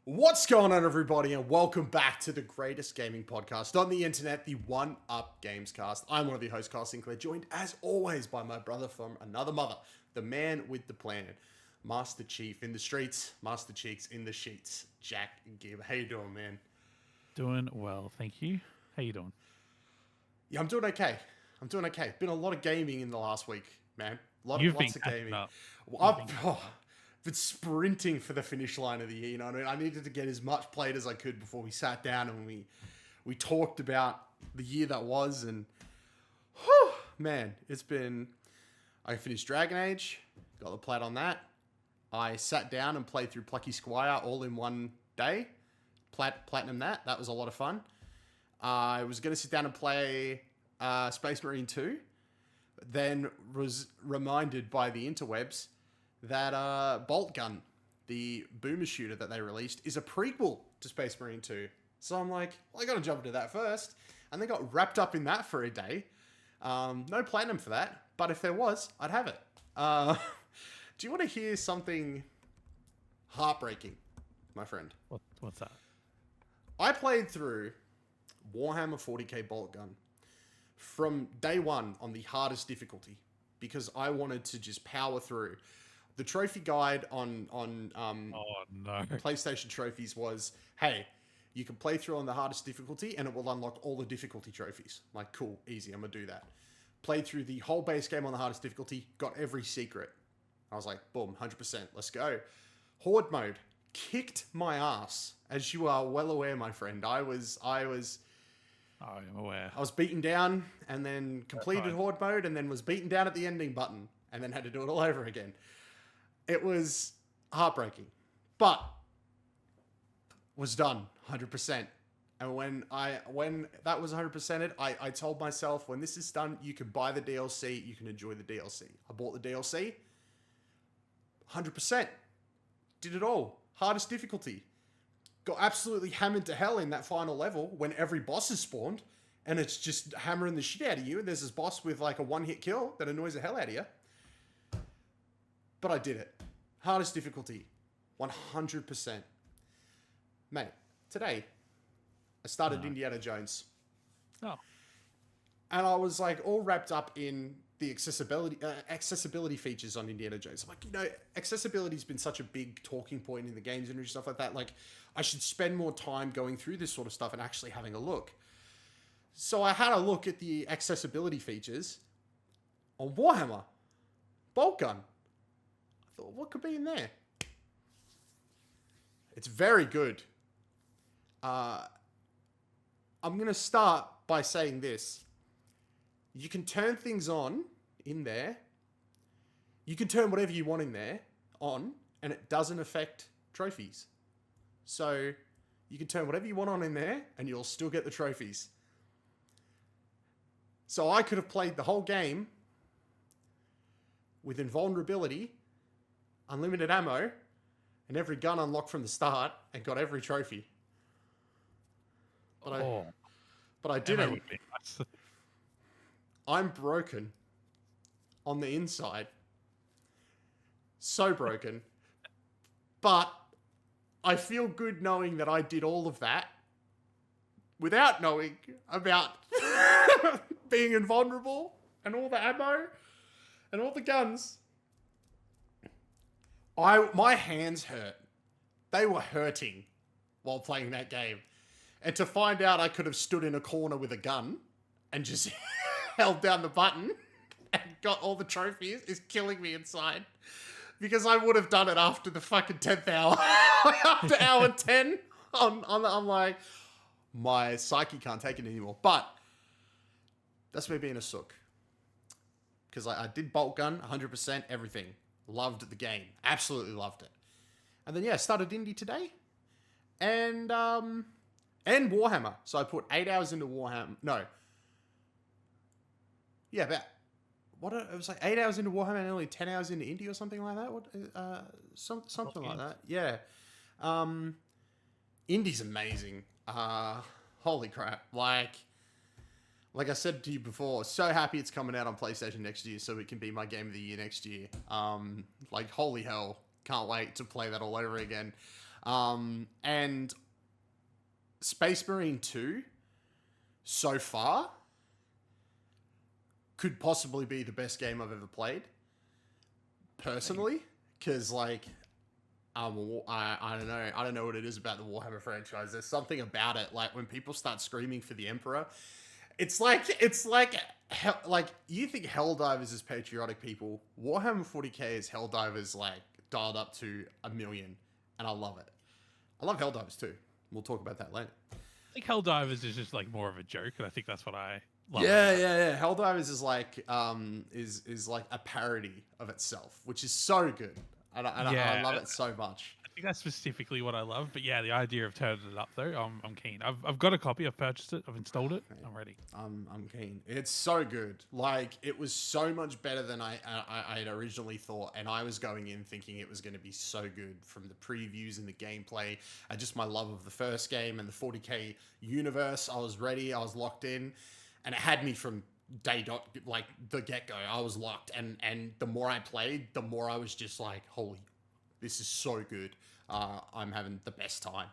What's going on, everybody, and welcome back to the greatest gaming podcast on the internet, the One Up Gamescast. I'm one of your hosts, Carl Sinclair, joined as always by my brother from another mother, the man with the plan, Master Chief in the streets, Master Cheeks in the sheets, Jack Gibb. How you doing, man? Doing well, thank you. How you doing? Yeah, I'm doing okay. Been a lot of gaming in the last week, man. You've Lots been of gaming. up. I've been sprinting for the finish line of the year. You know what I mean? I needed to get as much played as I could before we sat down and we talked about the year that was. And whew, man, it's been. I finished Dragon Age, got the plat on that. I sat down and played through Plucky Squire all in one day. Platinum that. That was a lot of fun. I was going to sit down and play Space Marine 2, then was reminded by the interwebs that Bolt Gun, the boomer shooter that they released, is a prequel to Space Marine 2. So I'm like, well, I got to jump into that first. And they got wrapped up in that for a day. No platinum for that, but if there was, I'd have it. Do you want to hear something heartbreaking, my friend? What's that? I played through Warhammer 40k Bolt Gun from day one on the hardest difficulty because I wanted to just power through. The trophy guide on PlayStation trophies was, hey, you can play through on the hardest difficulty and it will unlock all the difficulty trophies. Like, cool, easy, I'm gonna do that. Played through the whole base game on the hardest difficulty, got every secret. I was like, boom, 100%, let's go. Horde mode kicked my ass, as you are well aware, my friend. I am aware. I was beaten down and then completed Horde mode and then was beaten down at the ending button and then had to do it all over again. It was heartbreaking, but was done 100%. And when that was 100%ed, I told myself, when this is done, you can buy the DLC, you can enjoy the DLC. I bought the DLC, 100%. Did it all. Hardest difficulty. Got absolutely hammered to hell in that final level when every boss is spawned and it's just hammering the shit out of you. And there's this boss with like a one-hit kill that annoys the hell out of you. But I did it. Hardest difficulty. 100%. Mate, today I started Indiana Jones. Oh. And I was like all wrapped up in the accessibility features on Indiana Jones. I'm like, accessibility's been such a big talking point in the games industry, stuff like that. Like, I should spend more time going through this sort of stuff and actually having a look. So I had a look at the accessibility features on Warhammer Bolt Gun. I thought, what could be in there? It's very good. I'm going to start by saying this. You can turn things on in there. You can turn whatever you want in there on, and it doesn't affect trophies. So you can turn whatever you want on in there, and you'll still get the trophies. So I could have played the whole game with invulnerability, unlimited ammo, and every gun unlocked from the start, and got every trophy. But I didn't. I'm broken on the inside. So broken. But I feel good knowing that I did all of that without knowing about being invulnerable and all the ammo and all the guns. My hands hurt. They were hurting while playing that game. And to find out I could have stood in a corner with a gun and just held down the button and got all the trophies is killing me inside. Because I would have done it after the fucking 10th hour. After hour 10, I'm like, my psyche can't take it anymore. But that's me being a sook. Because I did Bolt Gun, 100%, everything. Loved the game. Absolutely loved it. And then, yeah, started Indie today. And Warhammer. So I put 8 hours into Warhammer. No. Yeah, it was like 8 hours into Warhammer and only 10 hours into Indie or something like that. Something like that. Yeah. Indie's amazing. Holy crap. Like I said to you before, so happy it's coming out on PlayStation next year so it can be my game of the year next year. Like, holy hell. Can't wait to play that all over again. And Space Marine 2, so far, could possibly be the best game I've ever played. Personally, because like, I don't know what it is about the Warhammer franchise. There's something about it. Like when people start screaming for the Emperor, it's like you think Helldivers is patriotic people. Warhammer 40k is Helldivers like dialed up to 1,000,000, and I love it. I love Helldivers too. We'll talk about that later. I think Helldivers is just like more of a joke, and I think that's what I love. Yeah. Helldivers is like is like a parody of itself, which is so good. I love it so much. I think that's specifically what I love. But yeah, the idea of turning it up though, I'm keen. I've got a copy. I've purchased it. I've installed it. I'm ready. I'm keen. It's so good. Like it was so much better than I had originally thought, and I was going in thinking it was going to be so good from the previews and the gameplay, and just my love of the first game and the 40k universe. I was ready. I was locked in, and it had me from like the get-go. I was locked, and the more I played, the more I was just like, holy, this is so good. I'm having the best time.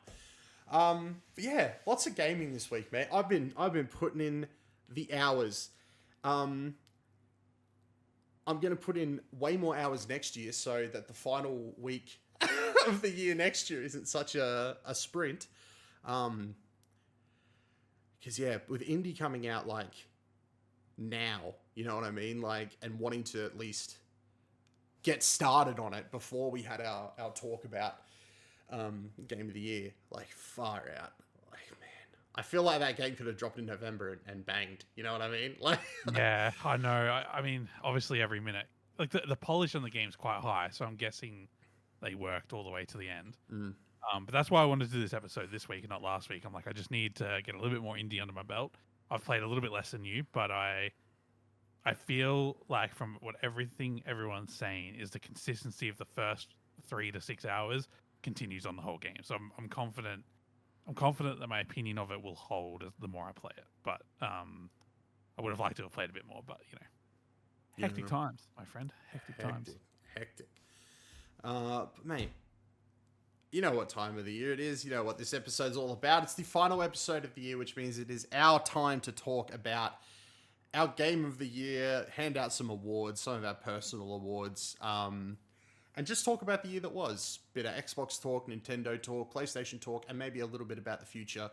But yeah, lots of gaming this week, mate. I've been putting in the hours. I'm gonna put in way more hours next year so that the final week of the year next year isn't such a sprint. Because yeah, with indie coming out like now, you know what I mean? Like, and wanting to at least get started on it before we had our talk about game of the year, like far out. Like, man, I feel like that game could have dropped in November and banged, you know what I mean? Like, yeah, I know. I mean, obviously every minute, like the polish on the game's quite high, so I'm guessing they worked all the way to the end. But that's why I wanted to do this episode this week and not last week. I'm like, I just need to get a little bit more indie under my belt. I've played a little bit less than you, but I feel like from what everyone's saying is the consistency of the first 3 to 6 hours continues on the whole game. So I'm confident. I'm confident that my opinion of it will hold the more I play it. But I would have liked to have played a bit more. But you know, hectic times, my friend. Hectic times. Hectic. But mate, you know what time of the year it is. You know what this episode's all about. It's the final episode of the year, which means it is our time to talk about our game of the year, hand out some awards, some of our personal awards, and just talk about the year that was. Bit of Xbox talk, Nintendo talk, PlayStation talk, and maybe a little bit about the future.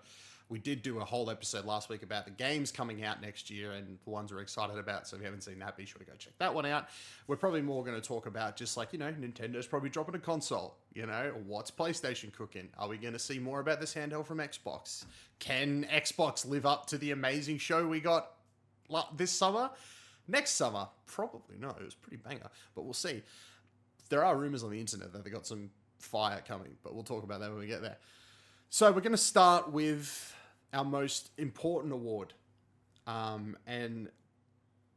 We did do a whole episode last week about the games coming out next year and the ones we're excited about. So if you haven't seen that, be sure to go check that one out. We're probably more going to talk about just like, you know, Nintendo's probably dropping a console. You know, what's PlayStation cooking? Are we going to see more about this handheld from Xbox? Can Xbox live up to the amazing show we got this summer? Next summer? Probably not. It was pretty banger, but we'll see. There are rumors on the internet that they got some fire coming, but we'll talk about that when we get there. So we're going to start with our most important award. And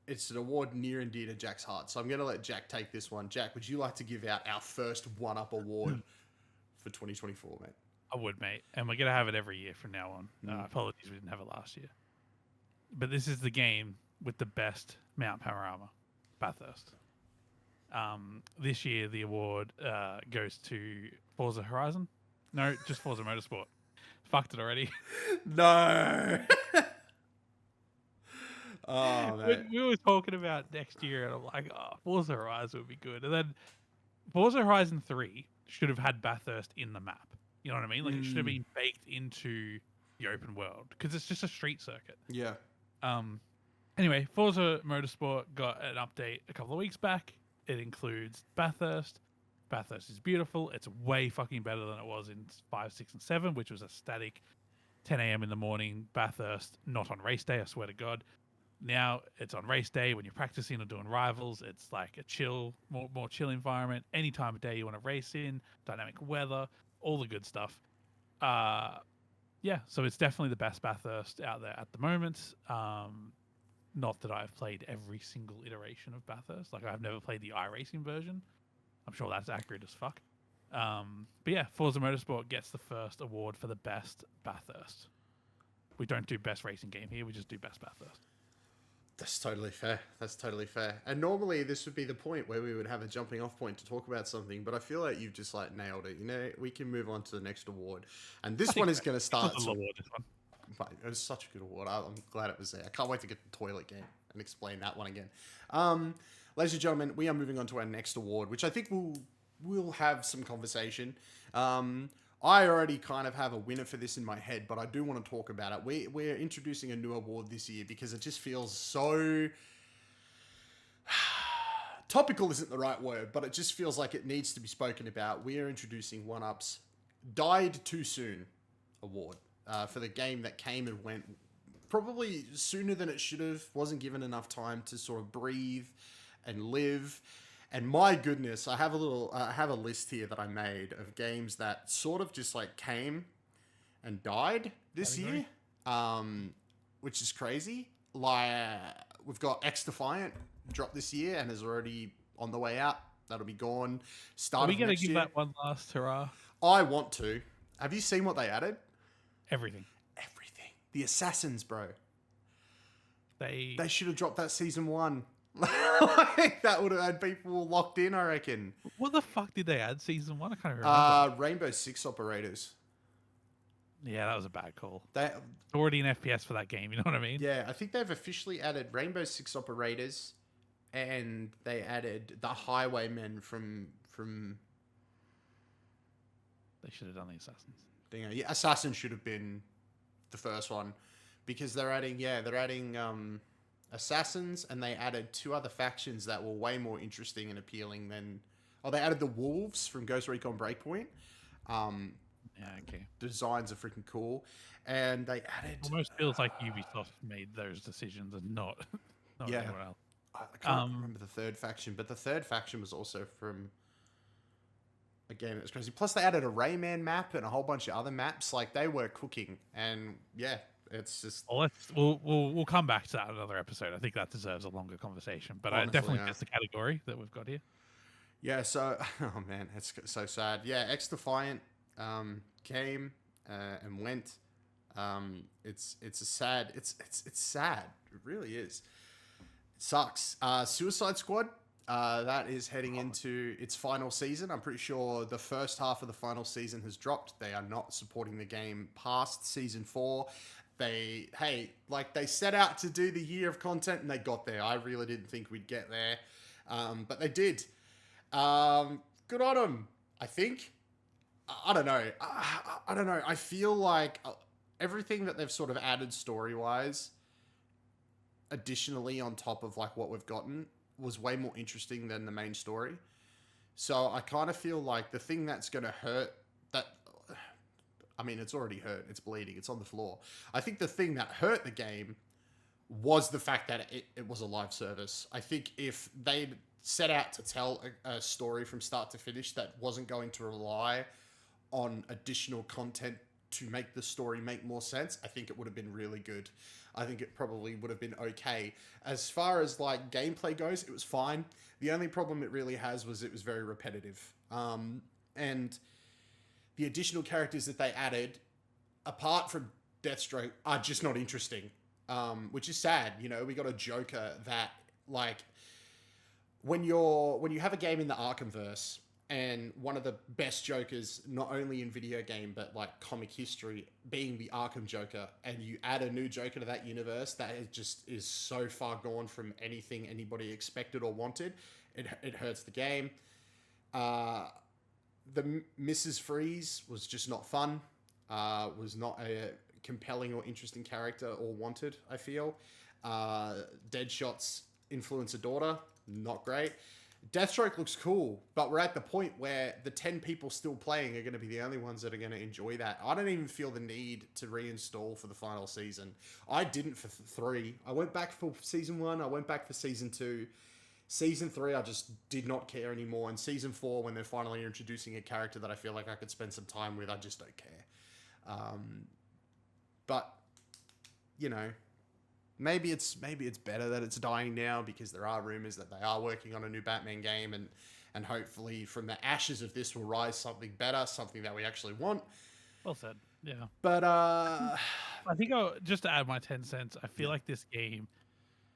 it's an award near and dear to Jack's heart. So I'm going to let Jack take this one. Jack, would you like to give out our first one-up award for 2024, mate? I would, mate. And we're going to have it every year from now on. Apologies we didn't have it last year. But this is the game with the best mount panorama, Bathurst. This year, the award goes to Forza Horizon. No, just Forza Motorsport. Fucked it already. No. Oh, man. We were talking about next year, and I'm like, oh, Forza Horizon would be good. And then Forza Horizon 3 should have had Bathurst in the map. You know what I mean? Like, it should have been baked into the open world, because it's just a street circuit. Yeah. Anyway, Forza Motorsport got an update a couple of weeks back. It includes Bathurst. Bathurst is beautiful. It's way fucking better than it was in 5, 6, and 7, which was a static 10 a.m. in the morning Bathurst, not on race day, I swear to God. Now it's on race day when you're practicing or doing rivals. It's like a chill, more chill environment. Any time of day you want to race in, dynamic weather, all the good stuff. Yeah, so it's definitely the best Bathurst out there at the moment. Not that I've played every single iteration of Bathurst. Like, I've never played the iRacing version. I'm sure that's accurate as fuck. But yeah, Forza Motorsport gets the first award for the best Bathurst. We don't do best racing game here. We just do best Bathurst. That's totally fair. That's totally fair. And normally this would be the point where we would have a jumping off point to talk about something, but I feel like you've just like nailed it. You know, we can move on to the next award. And this one is going to start. This one. It was such a good award. I'm glad it was there. I can't wait to get the toilet game and explain that one again. Ladies and gentlemen, we are moving on to our next award, which I think we'll have some conversation. I already kind of have a winner for this in my head, but I do want to talk about it. We're introducing a new award this year because it just feels so... Topical isn't the right word, but it just feels like it needs to be spoken about. We are introducing 1UP's Died Too Soon award for the game that came and went probably sooner than it should have, wasn't given enough time to sort of breathe and live. And my goodness, I have a list here that I made of games that sort of just like came and died this year, which is crazy. Like we've got X Defiant dropped this year and is already on the way out. That'll be gone. Are we gonna give that one last hurrah? I want to. Have you seen what they added? Everything. The Assassins, bro. They should have dropped that season 1. Like, that would have had people locked in, I reckon. What the fuck did they add season 1? I can't remember. Rainbow Six Operators. Yeah, that was a bad call. They already an FPS for that game, you know what I mean? Yeah, I think they've officially added Rainbow Six Operators, and they added the Highwaymen from. They should have done the Assassins. Yeah, Assassin should have been the first one, because they're adding Assassins, and they added 2 other factions that were way more interesting and appealing than... Oh, they added the Wolves from Ghost Recon Breakpoint. Yeah, okay. Designs are freaking cool. And they added... Almost feels like Ubisoft made those decisions and not anyone else. I can't remember the third faction, but the third faction was also from a game that was crazy. Plus, they added a Rayman map and a whole bunch of other maps. Like, they were cooking. And, yeah... It's just... We'll come back to that in another episode. I think that deserves a longer conversation, but it definitely fits the category that we've got here. Yeah, so... Oh, man, it's so sad. Yeah, X Defiant came and went. It's a sad... It's sad. It really is. It sucks. Suicide Squad, that is heading into its final season. I'm pretty sure the first half of the final season has dropped. They are not supporting the game past season 4. They set out to do the year of content and they got there. I really didn't think we'd get there, but they did. Good on them, I think. I don't know. I don't know. I feel like everything that they've sort of added story-wise, additionally on top of like what we've gotten, was way more interesting than the main story. So I kind of feel like the thing that's going to hurt that... I mean, it's already hurt. It's bleeding. It's on the floor. I think the thing that hurt the game was the fact that it was a live service. I think if they'd set out to tell a story from start to finish that wasn't going to rely on additional content to make the story make more sense, I think it would have been really good. I think it probably would have been okay. As far as like gameplay goes, it was fine. The only problem it really has was it was very repetitive. And the additional characters that they added, apart from Deathstroke, are just not interesting, which is sad. You know, we got a Joker that, like, when you have a game in the Arkhamverse and one of the best Jokers, not only in video game but like comic history, being the Arkham Joker, and you add a new Joker to that universe that is so far gone from anything anybody expected or wanted, it hurts the game. The Mrs. Freeze was just not fun. Was not a compelling or interesting character or wanted, I feel. Deadshot's influencer daughter, not great. Deathstroke looks cool, but we're at the point where the 10 people still playing are going to be the only ones that are going to enjoy that. I don't even feel the need to reinstall for the final season. I didn't for 3. I went back for season 1. I went back for season 2. Season 3, I just did not care anymore. And season 4, when they're finally introducing a character that I feel like I could spend some time with, I just don't care. But, you know, maybe it's better that it's dying now, because there are rumors that they are working on a new Batman game, and hopefully from the ashes of this will rise something better, something that we actually want. Well said. Yeah. But I think just to add my 10 cents, I feel like this game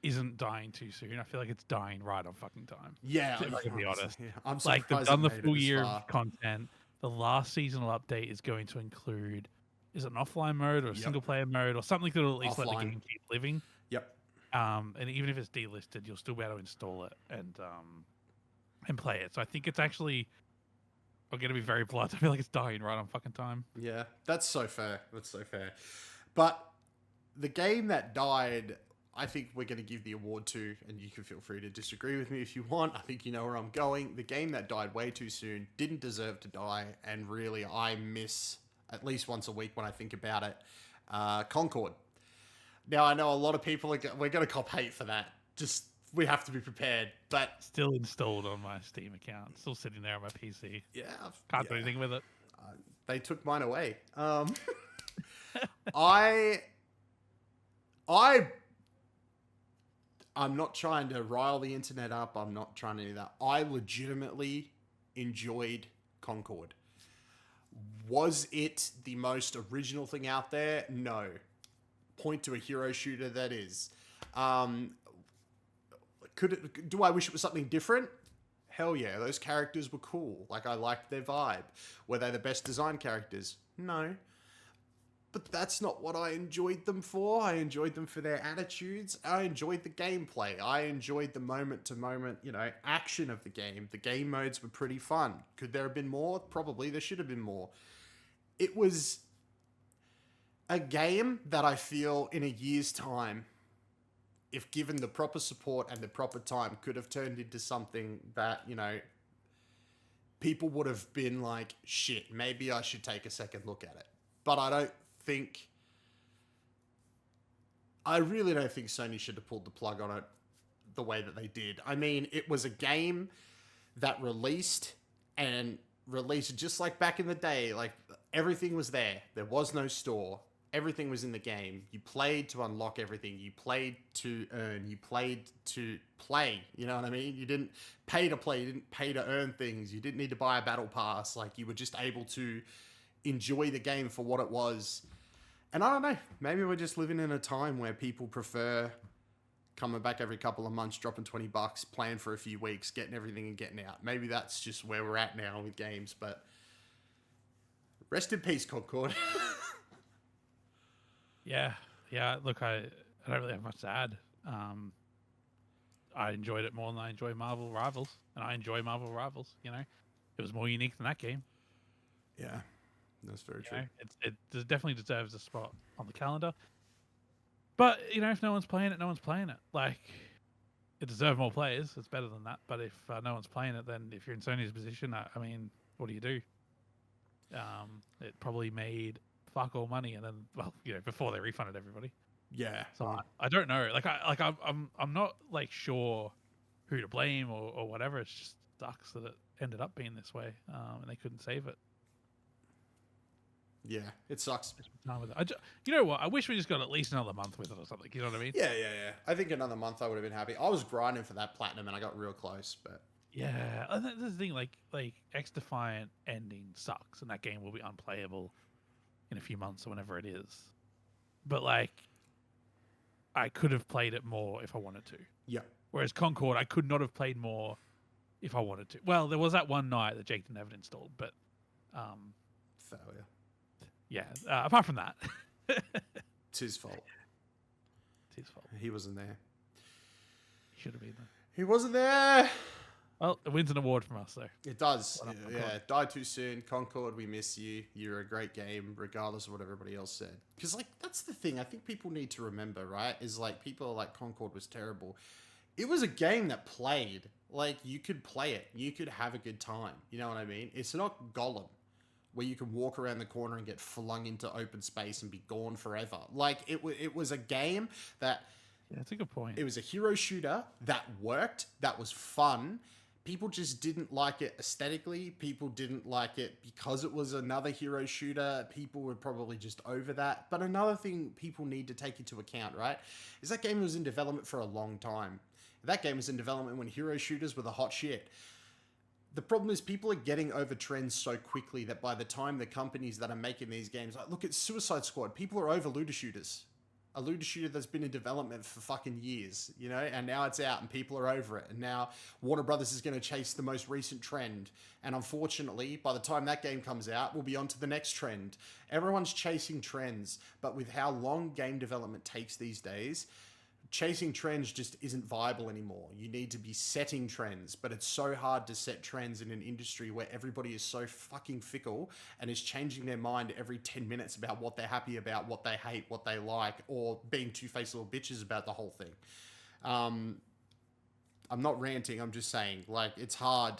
isn't dying too soon. I feel like it's dying right on fucking time. Yeah, If I can be honest. yeah, I'm Like they've surprised done it the made it full this year far. of content. The last seasonal update is going to include, is it an offline mode or a Yep. single player mode or something that will at least let the Offline. game keep living. Yep. And even if it's delisted, you'll still be able to install it and play it. So I think it's actually, I'm gonna be very polite. I feel like it's dying right on fucking time. Yeah, that's so fair. That's so fair. But the game that died, I think we're going to give the award to, and you can feel free to disagree with me if you want. I think you know where I'm going. The game that died way too soon didn't deserve to die, and really I miss at least once a week when I think about it. Concord. Now I know a lot of people we're going to cop hate for that. Just we have to be prepared. But Still installed on my Steam account. Still sitting there on my PC. yeah, Can't do anything with it. They took mine away. I'm not trying to rile the internet up. I'm not trying to do that. I legitimately enjoyed Concord. Was it the most original thing out there? No. Point to a hero shooter that is. Do I wish it was something different? Hell yeah, those characters were cool. Like, I liked their vibe. Were they the best design characters? No. But that's not what I enjoyed them for. I enjoyed them for their attitudes. I enjoyed the gameplay. I enjoyed the moment-to-moment, action of the game. The game modes were pretty fun. Could there have been more? Probably. There should have been more. It was a game that I feel in a year's time, if given the proper support and the proper time, could have turned into something that, people would have been like, shit, maybe I should take a second look at it. But I really don't think Sony should have pulled the plug on it the way that they did. I mean, it was a game that released just like back in the day. Like, everything was there. There was no store. Everything was in the game. You played to unlock everything. You played to earn. You played to play. You know what I mean? You didn't pay to play. You didn't pay to earn things. You didn't need to buy a battle pass. Like, you were just able to enjoy the game for what it was. And I don't know, maybe we're just living in a time where people prefer coming back every couple of months, dropping $20, playing for a few weeks, getting everything and getting out. Maybe that's just where we're at now with games, but rest in peace, Concord. Yeah. Look, I don't really have much to add. I enjoyed it more than I enjoy Marvel Rivals, and I enjoy Marvel Rivals. It was more unique than that game. Yeah, that's very true. It definitely deserves a spot on the calendar. But if no one's playing it, no one's playing it. Like, it deserves more players. It's better than that. But if no one's playing it, then if you're in Sony's position, I mean, what do you do? It probably made fuck all money, and then before they refunded everybody. Yeah. So I don't know. I'm not like sure who to blame or whatever. It just sucks that it ended up being this way, and they couldn't save it. Yeah, it sucks. You know what? I wish we just got at least another month with it or something. You know what I mean? Yeah. I think another month I would have been happy. I was grinding for that platinum and I got real close, but yeah. And that's the thing. Like X Defiant ending sucks, and that game will be unplayable in a few months or whenever it is. But I could have played it more if I wanted to. Yeah. Whereas Concord, I could not have played more if I wanted to. Well, there was that one night that Jake didn't have it installed, but failure. Yeah. Apart from that, it's his fault. It's his fault. He wasn't there. He should have been there. He wasn't there. Well, it wins an award from us, though. It does. Yeah, died too soon. Concord, we miss you. You're a great game, regardless of what everybody else said. Because, that's the thing I think people need to remember, right? Is, people are like, Concord was terrible. It was a game that played. You could play it. You could have a good time. You know what I mean? It's not Gollum, where you can walk around the corner and get flung into open space and be gone forever. It was a game that... Yeah, that's a good point. It was a hero shooter that worked, that was fun. People just didn't like it aesthetically. People didn't like it because it was another hero shooter. People were probably just over that. But another thing people need to take into account, right, is that game was in development for a long time. That game was in development when hero shooters were the hot shit. The problem is people are getting over trends so quickly that by the time the companies that are making these games, look at Suicide Squad, people are over looter shooters. A looter shooter that's been in development for fucking years, you know, and now it's out and people are over it. And now Warner Brothers is going to chase the most recent trend. And unfortunately, by the time that game comes out, we'll be on to the next trend. Everyone's chasing trends, but with how long game development takes these days, chasing trends just isn't viable anymore. You need to be setting trends, but it's so hard to set trends in an industry where everybody is so fucking fickle and is changing their mind every 10 minutes about what they're happy about, what they hate, what they like, or being two-faced little bitches about the whole thing. I'm not ranting, I'm just saying, like, it's hard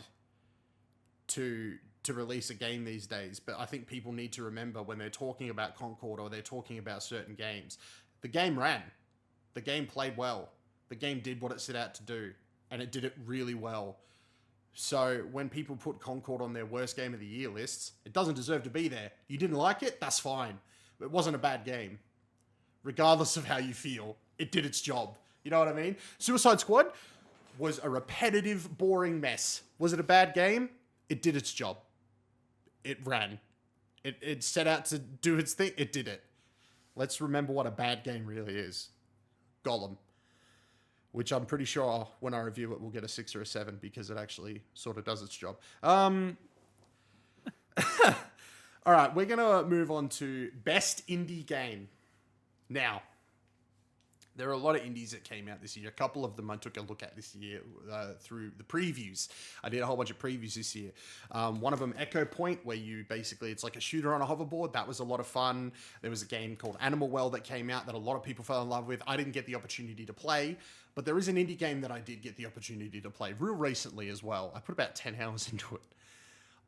to release a game these days, but I think people need to remember when they're talking about Concord or they're talking about certain games, the game ran. The game played well. The game did what it set out to do, and it did it really well. So when people put Concord on their worst game of the year lists, it doesn't deserve to be there. You didn't like it? That's fine. It wasn't a bad game. Regardless of how you feel, it did its job. You know what I mean? Suicide Squad was a repetitive, boring mess. Was it a bad game? It did its job. It ran. It set out to do its thing. It did it. Let's remember what a bad game really is. Gollum, which I'm pretty sure when I review it, we'll get a 6 or a 7 because it actually sort of does its job. All right, we're going to move on to best indie game. Now, there are a lot of indies that came out this year. A couple of them I took a look at this year through the previews. I did a whole bunch of previews this year. One of them, Echo Point, where you basically, it's like a shooter on a hoverboard. That was a lot of fun. There was a game called Animal Well that came out that a lot of people fell in love with. I didn't get the opportunity to play, but there is an indie game that I did get the opportunity to play real recently as well. I put about 10 hours into it.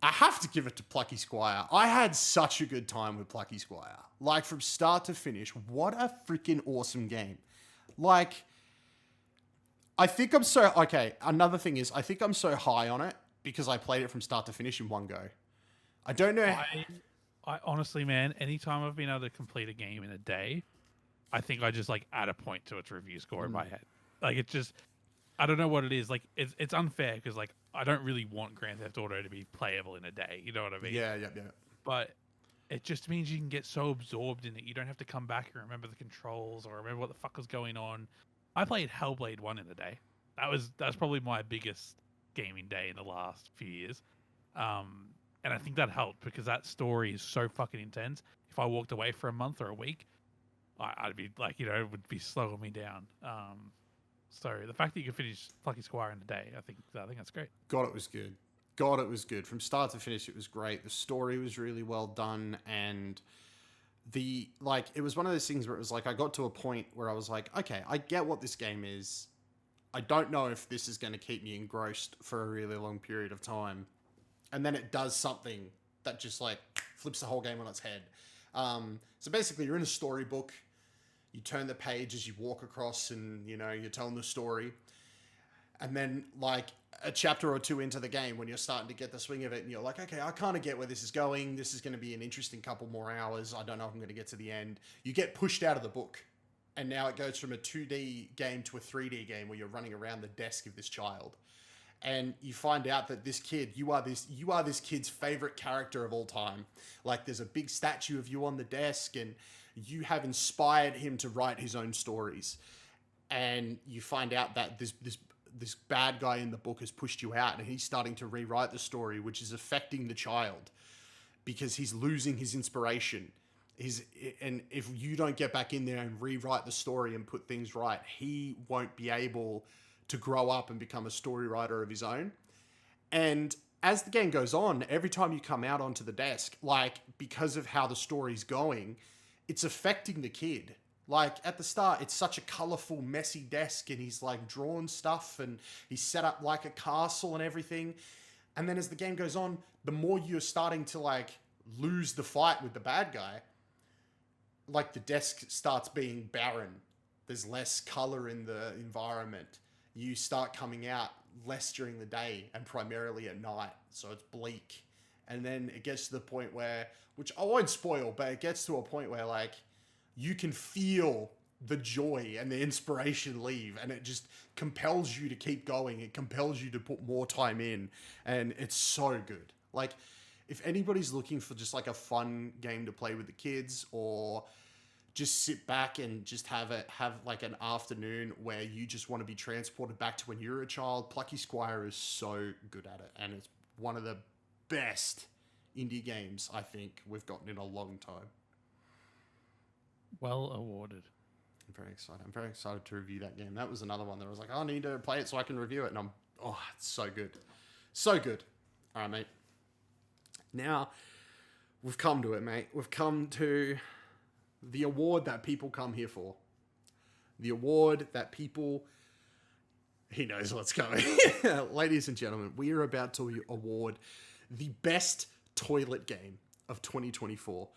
I have to give it to Plucky Squire. I had such a good time with Plucky Squire. Like, from start to finish, what a freaking awesome game. Like, I think I'm so... Okay, another thing is, I think I'm so high on it because I played it from start to finish in one go. I don't know... I honestly, man, anytime I've been able to complete a game in a day, I think I just, like, add a point to its review score in my head. Like, it just... I don't know what it is. Like, it's unfair because, like, I don't really want Grand Theft Auto to be playable in a day. You know what I mean? Yeah. But... it just means you can get so absorbed in it. You don't have to come back and remember the controls or remember what the fuck was going on. I played Hellblade 1 in a day. That's probably my biggest gaming day in the last few years. And I think that helped because that story is so fucking intense. If I walked away for a month or a week, I'd be like, you know, it would be slowing me down. So the fact that you can finish Plucky Squire in a day, I think that's great. God, it was good. God, it was good. From start to finish, it was great. The story was really well done, and it was one of those things where it was like, I got to a point where I was like, okay, I get what this game is. I don't know if this is going to keep me engrossed for a really long period of time. And then it does something that just, like, flips the whole game on its head. So basically, you're in a storybook. You turn the page as you walk across and, you know, you're telling the story. And then, like, a chapter or two into the game, when you're starting to get the swing of it, and you're like, okay, I kind of get where this is going. This is going to be an interesting couple more hours. I don't know if I'm going to get to the end. You get pushed out of the book. And now it goes from a 2D game to a 3D game where you're running around the desk of this child. And you find out that this kid, you are this kid's favorite character of all time. Like, there's a big statue of you on the desk, and you have inspired him to write his own stories. And you find out that this bad guy in the book has pushed you out, and he's starting to rewrite the story, which is affecting the child because he's losing his inspiration. And if you don't get back in there and rewrite the story and put things right, he won't be able to grow up and become a story writer of his own. And as the game goes on, every time you come out onto the desk, like, because of how the story's going, it's affecting the kid. Like, at the start, it's such a colorful, messy desk, and he's, like, drawn stuff, and he's set up like a castle and everything. And then as the game goes on, the more you're starting to, like, lose the fight with the bad guy, like, the desk starts being barren. There's less color in the environment. You start coming out less during the day and primarily at night, so it's bleak. And then it gets to the point where, which I won't spoil, but it gets to a point where, like, you can feel the joy and the inspiration leave, and it just compels you to keep going. It compels you to put more time in, and it's so good. Like, if anybody's looking for just, like, a fun game to play with the kids, or just sit back and just have like an afternoon where you just want to be transported back to when you were a child. Plucky Squire is so good at it, and it's one of the best indie games I think we've gotten in a long time. Well awarded. I'm very excited. I'm very excited to review that game. That was another one that I was like, oh, I need to play it so I can review it, and it's so good. So good. All right, mate. Now, we've come to it, mate. We've come to the award that people come here for. The award that people... He knows what's coming. Ladies and gentlemen, we are about to award the best toilet game of 2024.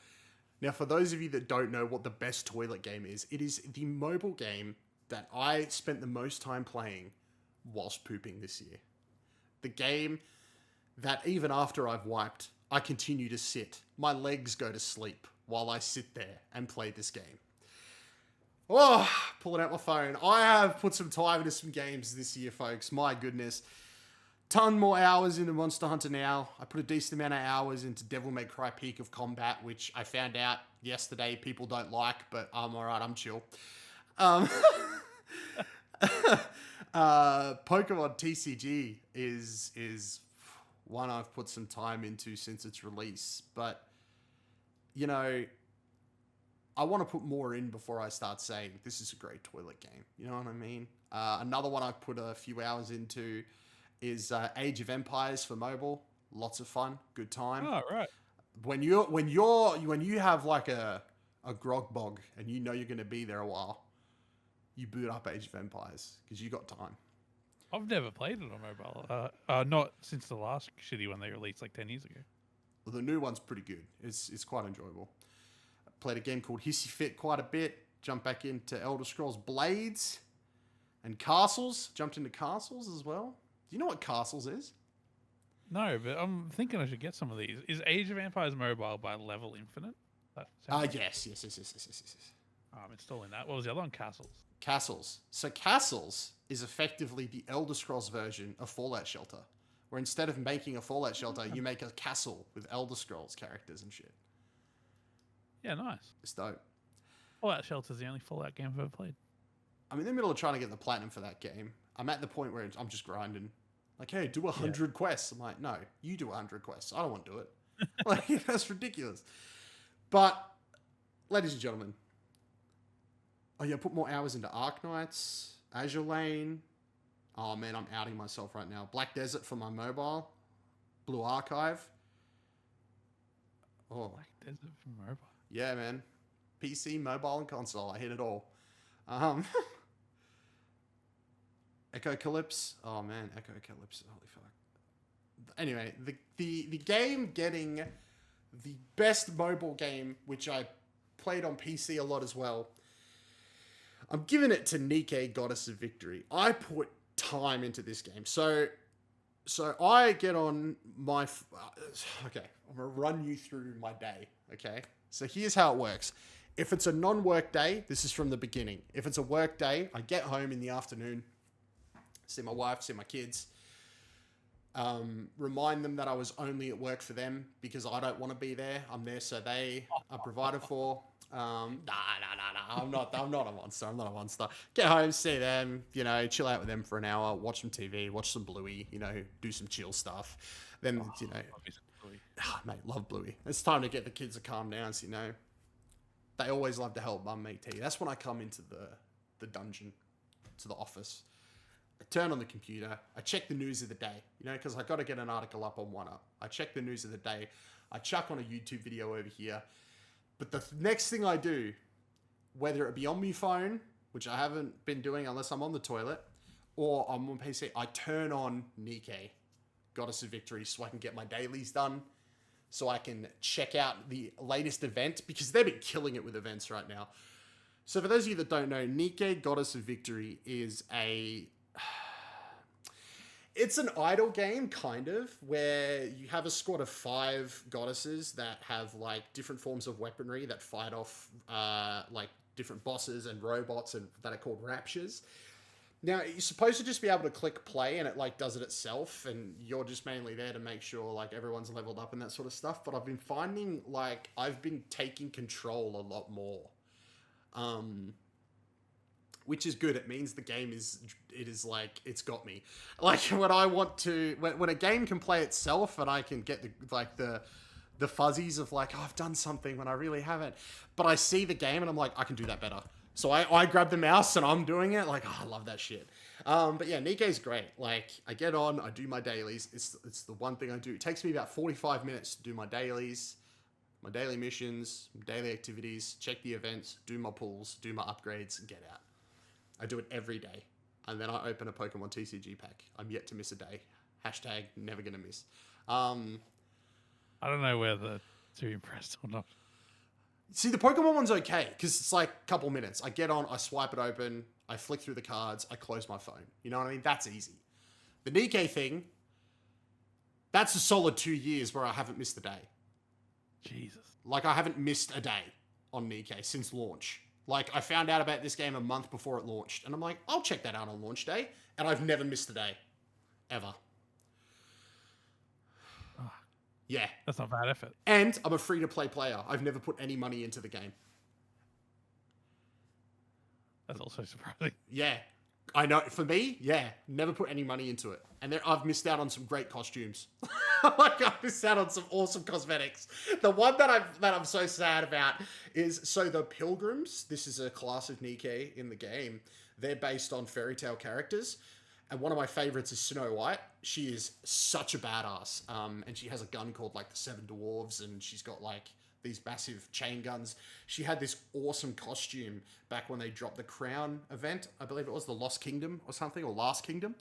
Now, for those of you that don't know what the best toilet game is, it is the mobile game that I spent the most time playing whilst pooping this year. The game that even after I've wiped, I continue to sit. My legs go to sleep while I sit there and play this game. Oh, pulling out my phone. I have put some time into some games this year, folks. My goodness. Ton more hours into Monster Hunter now. I put a decent amount of hours into Devil May Cry Peak of Combat, which I found out yesterday people don't like, but I'm alright, I'm chill. Pokemon TCG is one I've put some time into since its release, but you know, I want to put more in before I start saying this is a great toilet game. You know what I mean? Another one I've put a few hours into is Age of Empires for mobile. Lots of fun, good time. Oh, right. When you have like a grog bog and you know you're going to be there a while, you boot up Age of Empires because you got time. I've never played it on mobile. Not since the last shitty one they released like 10 years ago. Well, the new one's pretty good. It's quite enjoyable. I played a game called Hissy Fit quite a bit. Jumped back into Elder Scrolls Blades and Castles. Jumped into Castles as well. Do you know what Castles is? No, but I'm thinking I should get some of these. Is Age of Empires mobile by Level Infinite? Yes. I'm installing that. What was the other one? Castles. So Castles is effectively the Elder Scrolls version of Fallout Shelter, where instead of making a Fallout Shelter, you make a castle with Elder Scrolls characters and shit. Yeah, nice. It's dope. Fallout Shelter's the only Fallout game I've ever played. I'm in the middle of trying to get the platinum for that game. I'm at the point where I'm just grinding. Like, hey, do 100 quests. I'm like, no, you do 100 quests. I don't want to do it. Like, that's ridiculous. But, ladies and gentlemen, put more hours into Arknights, Azure Lane. Oh, man, I'm outing myself right now. Black Desert for my mobile. Blue Archive. Oh. Black Desert for mobile. Yeah, man. PC, mobile, and console. I hit it all. Echocalypse. Oh, man. Echocalypse. Holy fuck. Anyway, the game getting the best mobile game, which I played on PC a lot as well. I'm giving it to Nike, Goddess of Victory. I put time into this game. So I get on my... okay, I'm going to run you through my day, okay? So here's how it works. If it's a non-work day, this is from the beginning. If it's a work day, I get home in the afternoon, see my wife, see my kids, remind them that I was only at work for them because I don't want to be there. I'm there so they are provided for. Nah. I'm not a monster. Get home, see them, chill out with them for an hour, watch some TV, watch some Bluey, do some chill stuff. Then, mate, love Bluey. It's time to get the kids to calm down, so, they always love to help mum make tea. That's when I come into the dungeon, to the office. I turn on the computer. I check the news of the day, because I got to get an article up on 1UP. I check the news of the day. I chuck on a YouTube video over here. But the next thing I do, whether it be on my phone, which I haven't been doing unless I'm on the toilet, or I'm on PC, I turn on Nike, Goddess of Victory, so I can get my dailies done, so I can check out the latest event, because they've been killing it with events right now. So for those of you that don't know, Nike, Goddess of Victory is it's an idle game, kind of, where you have a squad of 5 goddesses that have, different forms of weaponry that fight off, different bosses and robots and that are called raptures. Now, you're supposed to just be able to click play and it, does it itself, and you're just mainly there to make sure, everyone's leveled up and that sort of stuff. But I've been finding, I've been taking control a lot more. Which is good. It means the game is like, it's got me. Like when I want to, when a game can play itself and I can get the fuzzies of like, oh, I've done something when I really haven't. But I see the game and I'm like, I can do that better. So I grab the mouse and I'm doing it. Like, oh, I love that shit. But yeah, Nikkei's great. Like, I get on, I do my dailies. It's the one thing I do. It takes me about 45 minutes to do my dailies, my daily missions, daily activities, check the events, do my pulls, do my upgrades, and get out. I do it every day. And then I open a Pokemon TCG pack. I'm yet to miss a day. Hashtag never gonna miss. I don't know whether to be impressed or not. See, the Pokemon one's okay, because it's like a couple minutes. I get on, I swipe it open, I flick through the cards, I close my phone. You know what I mean? That's easy. The Nikkei thing, that's a solid 2 years where I haven't missed a day. Jesus. Like, I haven't missed a day on Nikkei since launch. Like, I found out about this game a month before it launched, and I'm like, I'll check that out on launch day, and I've never missed a day. Ever. Yeah. That's not bad effort. And I'm a free-to-play player. I've never put any money into the game. That's also surprising. Yeah. I know. For me, yeah. Never put any money into it. And I've missed out on some great costumes. Like, I've missed out on some awesome cosmetics. The one that I'm so sad about is, so the Pilgrims, this is a class of Nikkei in the game. They're based on fairy tale characters. And one of my favorites is Snow White. She is such a badass. And she has a gun called like the Seven Dwarves, and she's got like these massive chain guns. She had this awesome costume back when they dropped the Crown event. I believe it was the Lost Kingdom or something, or Last Kingdom.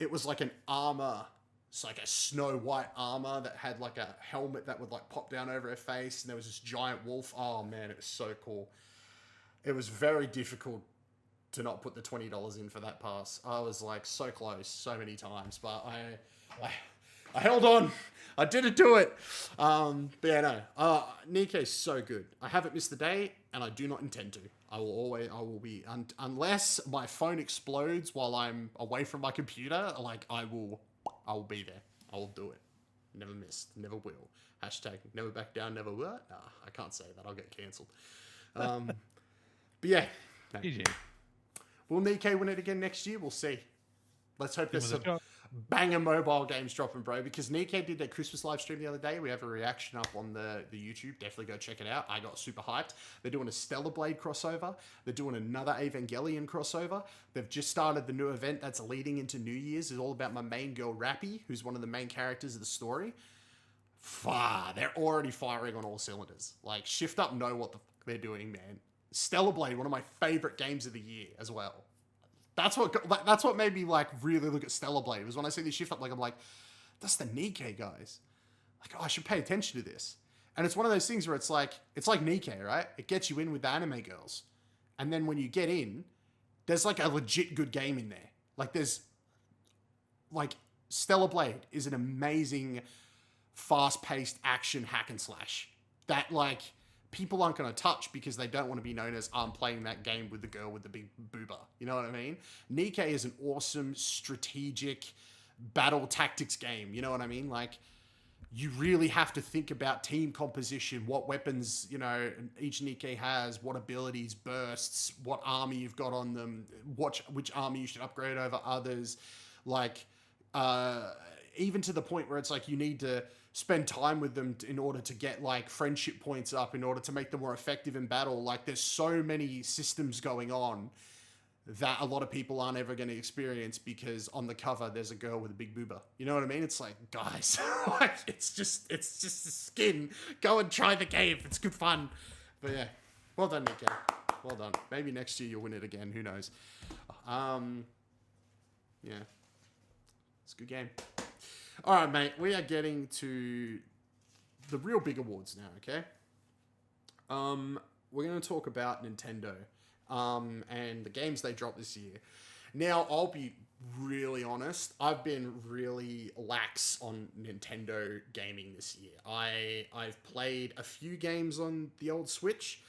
It was like an armor. It's like a Snow White armor that had like a helmet that would like pop down over her face. And there was this giant wolf. Oh man, it was so cool. It was very difficult to not put the $20 in for that pass. I was like so close so many times, but I held on. I didn't do it. But yeah, no. Nikkei's so good. I haven't missed a day, and I do not intend to. I will be, unless my phone explodes while I'm away from my computer, like I will be there. I will do it. Never missed. Never will. Hashtag never back down, never will. Nah, I can't say that. I'll get cancelled. But yeah. No. GG. Will Nikkei win it again next year? We'll see. Let's hope there's some banger mobile games dropping, bro, because Nikkei did their Christmas live stream the other day. We have a reaction up on the YouTube. Definitely go check it out. I got super hyped. They're doing a Stellar Blade crossover. They're doing another Evangelion crossover. They've just started the new event that's leading into New Year's. It's all about my main girl, Rappy, who's one of the main characters of the story. They're already firing on all cylinders. Like, Shift Up know what the fuck they're doing, man. Stellar Blade, one of my favorite games of the year as well. That's what made me like really look at Stellar Blade, was when I see this Shift Up, like I'm like, that's the Nikkei guys. Like, oh, I should pay attention to this. And it's one of those things where it's like Nikkei, right? It gets you in with the anime girls. And then when you get in, there's like a legit good game in there. Like there's like Stellar Blade is an amazing fast-paced action hack and slash that like people aren't going to touch because they don't want to be known as, I'm playing that game with the girl with the big booba. You know what I mean? Nikkei is an awesome strategic battle tactics game. You know what I mean? Like, you really have to think about team composition, what weapons, you know, each Nikkei has, what abilities, bursts, what army you've got on them, which army you should upgrade over others. Like, even to the point where it's like you need to spend time with them in order to get like friendship points up, in order to make them more effective in battle. Like, there's so many systems going on that a lot of people aren't ever going to experience because on the cover there's a girl with a big booba. You know what I mean? It's like, guys, like it's just a skin. Go and try the game. It's good fun. But yeah, well done, Nikkei. Well done. Maybe next year you'll win it again. Who knows? Yeah, it's a good game. All right, mate. We are getting to the real big awards now. Okay. We're going to talk about Nintendo. And the games they dropped this year. Now, I'll be really honest. I've been really lax on Nintendo gaming this year. I've played a few games on the old Switch.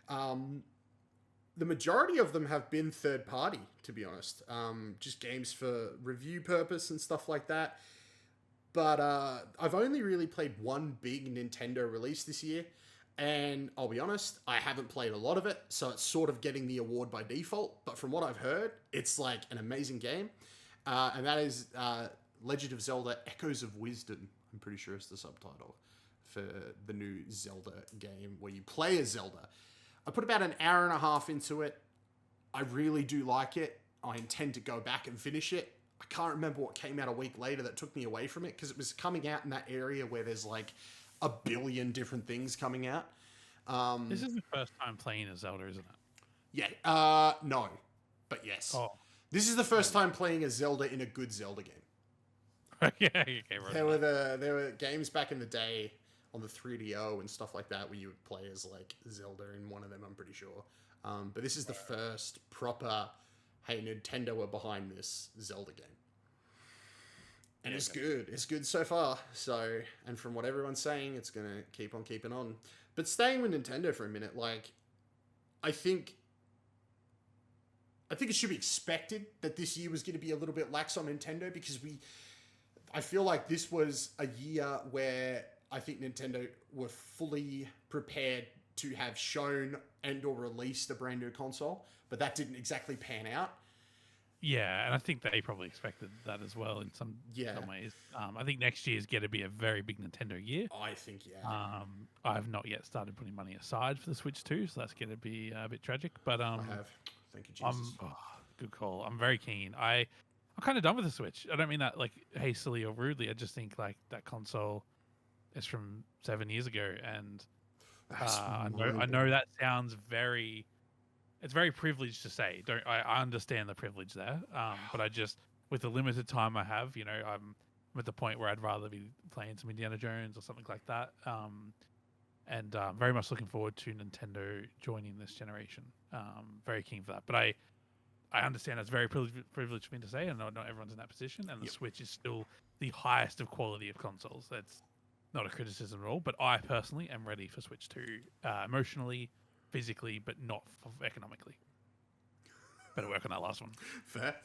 The majority of them have been third party, to be honest. Just games for review purpose and stuff like that. But I've only really played one big Nintendo release this year. And I'll be honest, I haven't played a lot of it, so it's sort of getting the award by default. But from what I've heard, it's like an amazing game. And that is Legend of Zelda Echoes of Wisdom. I'm pretty sure it's the subtitle for the new Zelda game where you play as Zelda. I put about an hour and a half into it. I really do like it. I intend to go back and finish it. I can't remember what came out a week later that took me away from it because it was coming out in that area where there's like a billion different things coming out. This is the first time playing as Zelda, isn't it? Yeah. No. But yes. Oh. This is the first time playing as Zelda in a good Zelda game. Yeah, okay, right. There were games back in the day on the 3DO and stuff like that where you would play as like Zelda in one of them, I'm pretty sure. But this is the first proper, hey, Nintendo are behind this Zelda game. And it's good. It's good so far. So, and from what everyone's saying, it's going to keep on keeping on. But staying with Nintendo for a minute, like, I think it should be expected that this year was going to be a little bit lax on Nintendo because I feel like this was a year where I think Nintendo were fully prepared to have shown and or released a brand new console, but that didn't exactly pan out. Yeah, and I think they probably expected that as well in some ways. I think next year is going to be a very big Nintendo year. I think, yeah. I've not yet started putting money aside for the Switch 2, so that's going to be a bit tragic. But I have. Thank you, Jesus. Good call. I'm very keen. I'm kind of done with the Switch. I don't mean that like hastily or rudely. I just think like that console is from 7 years ago, and I know that sounds very. It's very privileged to say. I understand the privilege there, but I just with the limited time I have, I'm at the point where I'd rather be playing some Indiana Jones or something like that, and very much looking forward to Nintendo joining this generation. Very keen for that, but I understand that's very privileged for me to say, and not everyone's in that position. And the Switch is still the highest of quality of consoles. That's not a criticism at all, but I personally am ready for Switch 2 emotionally, physically, but not economically. Better work on that last one. Fair.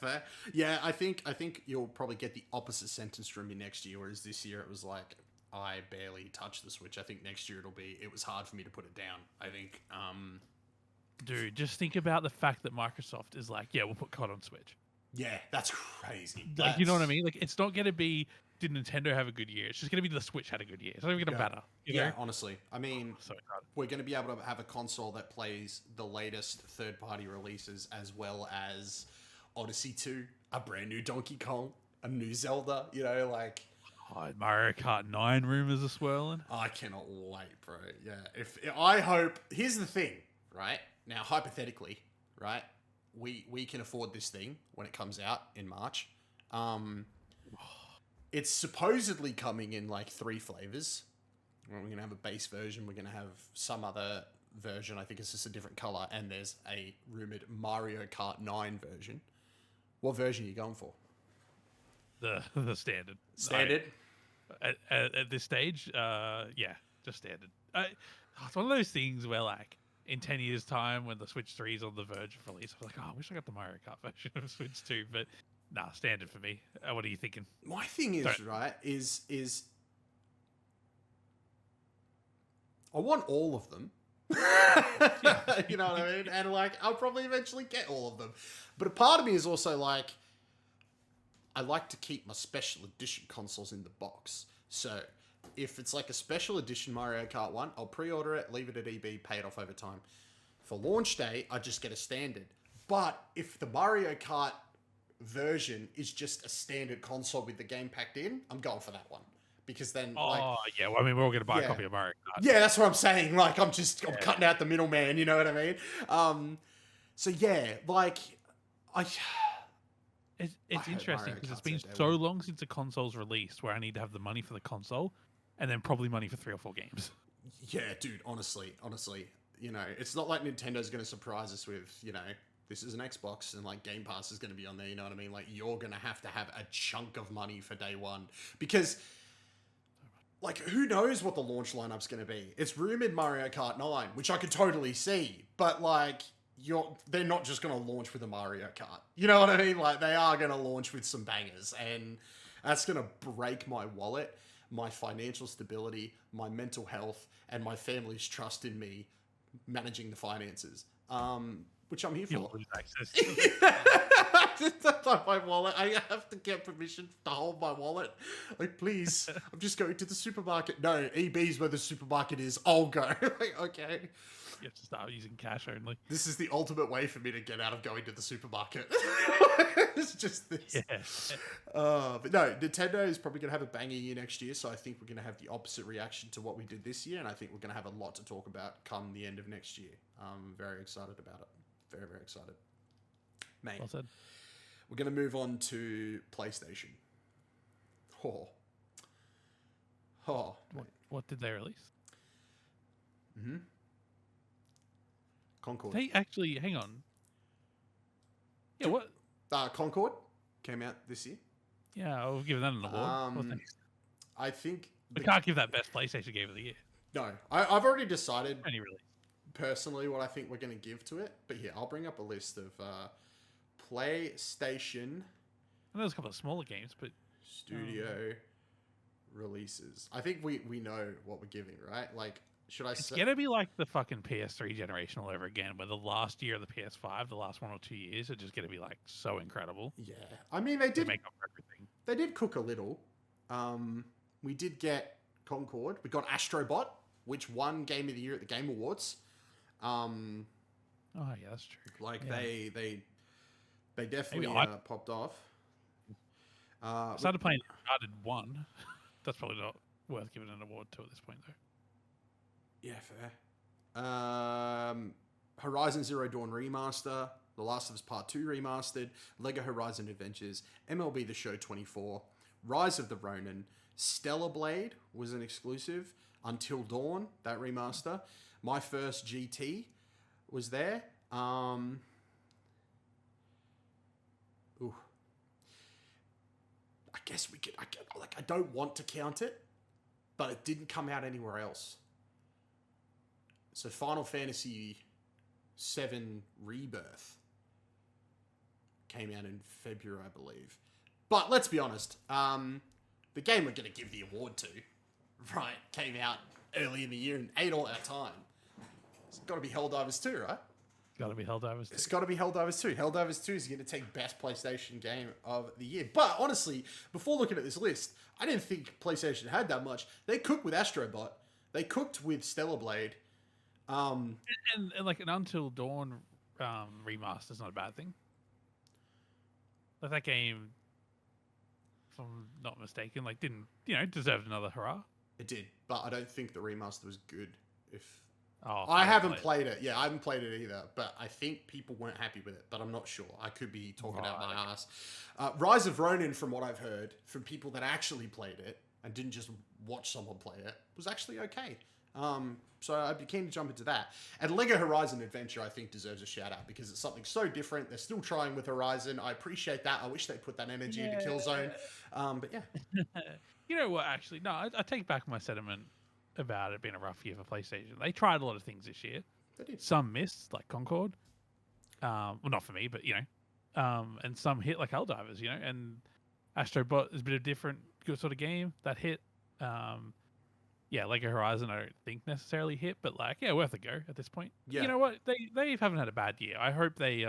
Yeah, I think you'll probably get the opposite sentence from me next year, whereas this year it was like, I barely touched the Switch. I think next year it was hard for me to put it down. I think... Dude, just think about the fact that Microsoft is like, yeah, we'll put COD on Switch. Yeah, that's crazy. Like, you know what I mean? Like, it's not going to be, did Nintendo have a good year? It's just going to be the Switch had a good year. It's not even going to matter. You know? Honestly. I mean, we're going to be able to have a console that plays the latest third-party releases as well as Odyssey 2, a brand new Donkey Kong, a new Zelda, like... Oh, Mario Kart 9 rumors are swirling. I cannot wait, bro. Yeah. Here's the thing, right? Now, hypothetically, right? We can afford this thing when it comes out in March. It's supposedly coming in like 3 flavors. We're going to have a base version. We're going to have some other version. I think it's just a different color. And there's a rumored Mario Kart 9 version. What version are you going for? The standard. Standard? At this stage, yeah, just standard. It's one of those things where like, in 10 years' time, when the Switch 3 is on the verge of release, I was like, I wish I got the Mario Kart version of Switch 2, but nah, standard for me. What are you thinking? My thing is, is I want all of them. You know what I mean? And like, I'll probably eventually get all of them. But a part of me is also like, I like to keep my special edition consoles in the box. So... if it's like a special edition Mario Kart 1, I'll pre-order it, leave it at EB, pay it off over time. For launch day, I just get a standard. But if the Mario Kart version is just a standard console with the game packed in, I'm going for that one. Because then, yeah. Well, I mean, we're all going to buy a copy of Mario Kart. Yeah, that's what I'm saying. Like, I'm cutting out the middleman, you know what I mean? So yeah, like, It's interesting because it's been so long since a console's released where I need to have the money for the console and then probably money for 3 or 4 games. Yeah, dude, honestly, it's not like Nintendo's going to surprise us with, this is an Xbox and like Game Pass is going to be on there, you know what I mean? Like, you're going to have a chunk of money for day one because like, who knows what the launch lineup's going to be? It's rumored Mario Kart 9, which I could totally see, but like, they're not just going to launch with a Mario Kart. You know what I mean? Like, they are going to launch with some bangers, and that's going to break my wallet. my financial stability, my mental health, and my family's trust in me managing the finances. Which I'm here You'll for. lose access to it. Just like my wallet. I have to get permission to hold my wallet. Like, please, I'm just going to the supermarket. No, EB's where the supermarket is. I'll go. Like, okay. You have to start using cash only. This is the ultimate way for me to get out of going to the supermarket. It's just this. Yeah. But no, Nintendo is probably going to have a banger year next year, so I think we're going to have the opposite reaction to what we did this year, and I think we're going to have a lot to talk about come the end of next year. I'm very excited about it. Very, very excited. Mate, Well said. we're going to move on to PlayStation. Oh. Oh. What did they release? Mm-hmm. Concord. They actually, hang on. Yeah, what? Concord came out this year. Yeah, I'll give that an award. What's next? I think... We can't give that best PlayStation game of the year. No, I've already decided Any release. personally what I think we're going to give to it. But here, I'll bring up a list of PlayStation... And there's a couple of smaller games, but... Studio releases. I think we know what we're giving, right? Like, should I It's say... gonna be like the fucking PS3 generation all over again, where the last year of the PS5, the last 1 or 2 years, are just gonna be like so incredible. Yeah. I mean, they They did make up for everything. They did cook a little. We did get Concord. We got Astrobot, which won Game of the Year at the Game Awards. Oh yeah, that's true. Like Yeah. they definitely Maybe popped off. I started playing Uncharted 1. That's probably not worth giving an award to at this point, though. Yeah, fair. Horizon Zero Dawn Remaster, The Last of Us Part 2 Remastered, Lego Horizon Adventures, MLB The Show 24, Rise of the Ronin, Stellar Blade was an exclusive, Until Dawn, that remaster, My First GT was there. Ooh. I guess we could, I don't want to count it, but it didn't come out anywhere else. So Final Fantasy VII Rebirth came out in February, I believe. But let's be honest, the game we're going to give the award to, right, came out early in the year and ate all our time. It's got to be Helldivers 2, right? Gotta be Helldivers 2. It's got to be Helldivers 2. Helldivers 2 is going to take best PlayStation game of the year. But honestly, before looking at this list, I didn't think PlayStation had that much. They cooked with Astrobot. They cooked with Stellar Blade. And like an Until Dawn remaster is not a bad thing. Like that game, if I'm not mistaken, like didn't deserved another hurrah. It did, but I don't think the remaster was good. Oh, I haven't played it. Yeah, I haven't played it either. But I think people weren't happy with it. But I'm not sure. I could be talking out my ass. Rise of Ronin, from what I've heard from people that actually played it and didn't just watch someone play it, was actually okay. So I'd be keen to jump into that. And Lego Horizon Adventure, I think, deserves a shout out because it's something so different. They're still trying with Horizon. I appreciate that. I wish they put that energy into Killzone. But yeah. You know what? Actually, no. I take back my sentiment about it being a rough year for PlayStation. They tried a lot of things this year. They did. Some missed, like Concord. Well, not for me, but and some hit like Helldivers, and Astrobot is a bit of a different good sort of game that hit. Lego Horizon I don't think necessarily hit, but worth a go at this point. Yeah. You know what? They haven't had a bad year. I hope they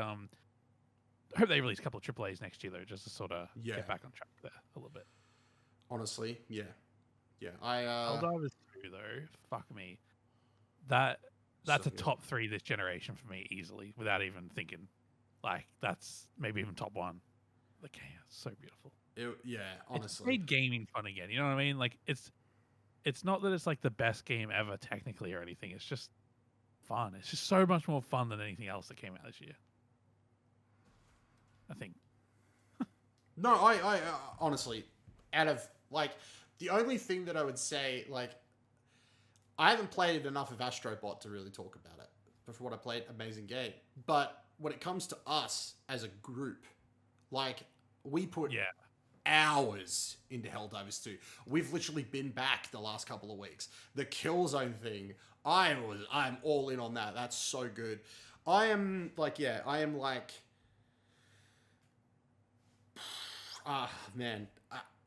release a couple of AAAs next year though, just to sort of get back on track there a little bit. Honestly, yeah. Helldivers 2 though, fuck me. That's So a good. top 3 this generation for me easily, without even thinking. Like that's maybe even top 1. The game is so beautiful. It's Honestly. made gaming fun again. You know what I mean? Like it's not that it's like the best game ever technically or anything. It's just fun. It's just so much more fun than anything else that came out this year. I think. No, I honestly, out of the only thing that I would say, I haven't played enough of Astrobot to really talk about it. But for what I played, amazing game. But when it comes to us as a group, we put hours into Helldivers 2. We've literally been back the last couple of weeks. The Killzone thing, I'm all in on that. That's so good. Man,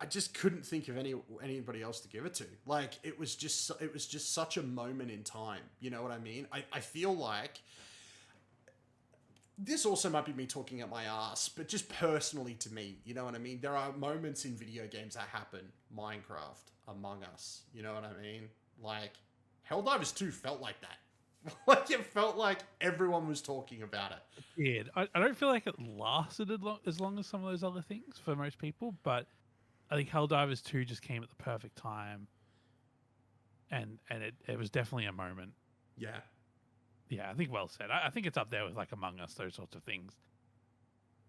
I just couldn't think of anybody else to give it to. Like it was just such a moment in time. You know what I mean? I feel like this also might be me talking at my ass, but just personally to me, you know what I mean? There are moments in video games that happen. Minecraft, Among Us, you know what I mean? Like, Helldivers 2 felt like that. Like, it felt like everyone was talking about it. Yeah, I don't feel like it lasted as long as some of those other things for most people, but I think Helldivers 2 just came at the perfect time, and it was definitely a moment. Yeah. Yeah, I think well said. I think it's up there with like Among Us, those sorts of things.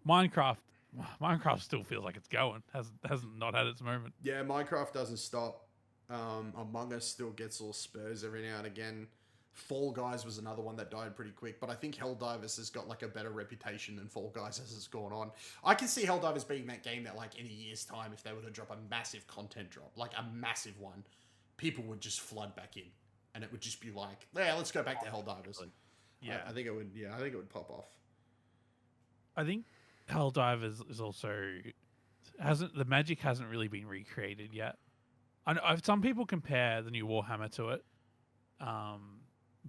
Minecraft still feels like it's going. Hasn't not had its moment. Yeah, Minecraft doesn't stop. Among Us still gets all spurs every now and again. Fall Guys was another one that died pretty quick, but I think Helldivers has got like a better reputation than Fall Guys as it's gone on. I can see Helldivers being that game that like in a year's time, if they were to drop a massive content drop, like a massive one, people would just flood back in. And it would just be like, yeah, let's go back to Helldivers. Yeah, I think it would. Yeah, I think it would pop off. I think Helldivers is also the magic hasn't really been recreated yet. I know some people compare the new Warhammer to it,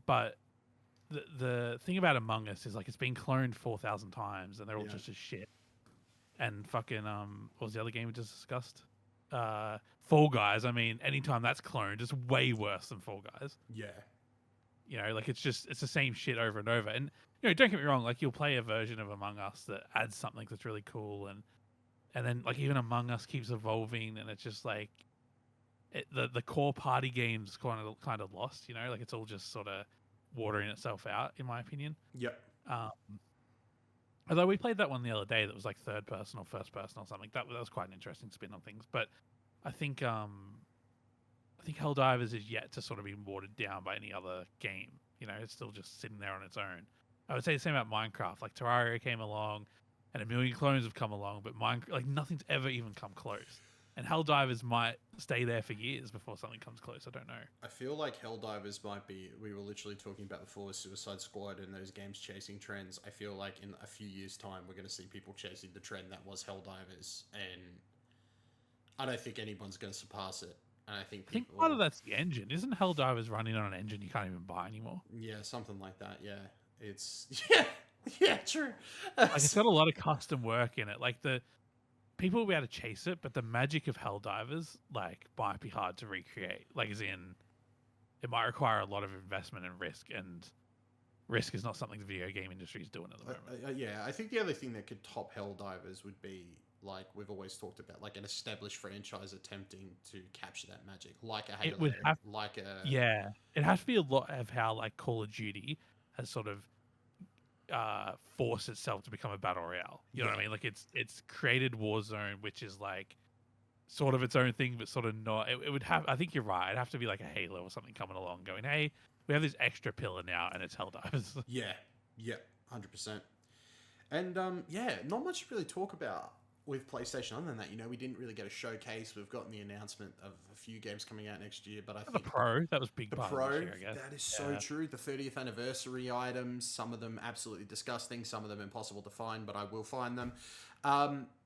but the thing about Among Us is like it's been cloned 4,000 times and they're all just as shit. And fucking what was the other game we just discussed? Fall Guys. I mean, anytime that's cloned, it's way worse than Fall Guys. Yeah. You know, like it's the same shit over and over. And you know, don't get me wrong, like you'll play a version of Among Us that adds something that's really cool, and then like even Among Us keeps evolving, and it's just like the core party game's kind of lost. You know, like it's all just sort of watering itself out, in my opinion. Yep. Although we played that one the other day that was like third person or first person or something. That was quite an interesting spin on things. But I think Helldivers is yet to sort of be watered down by any other game. You know, it's still just sitting there on its own. I would say the same about Minecraft. Like Terraria came along, and a million clones have come along, but like nothing's ever even come close. And Helldivers might stay there for years before something comes close. I don't know. I feel like Helldivers might be, we were literally talking about before Suicide Squad and those games chasing trends. I feel like in a few years' time, we're going to see people chasing the trend that was Helldivers. And I don't think anyone's going to surpass it. And I think part of that's the engine. Isn't Helldivers running on an engine you can't even buy anymore? Yeah, something like that. Yeah. It's, yeah, true. Like it's got a lot of custom work in it. Like the people will be able to chase it, but the magic of Helldivers like might be hard to recreate. Like as in, it might require a lot of investment and risk is not something the video game industry is doing at the moment. Yeah, I think the other thing that could top Helldivers would be like we've always talked about, like an established franchise attempting to capture that magic, like a Halo, it has to be a lot of how like Call of Duty has sort of forced itself to become a battle royale. You know what I mean? Like it's created Warzone, which is like sort of its own thing, but sort of not. It would have. I think you're right. It'd have to be like a Halo or something coming along, going, "Hey, we have this extra pillar now, and it's Helldivers." Yeah, 100%. And not much to really talk about with PlayStation other than that. You know, we didn't really get a showcase. We've gotten the announcement of a few games coming out next year, but I think the Pro, that was big. The Pro, I guess. That is so true. The 30th anniversary items, some of them absolutely disgusting, some of them impossible to find, but I will find them.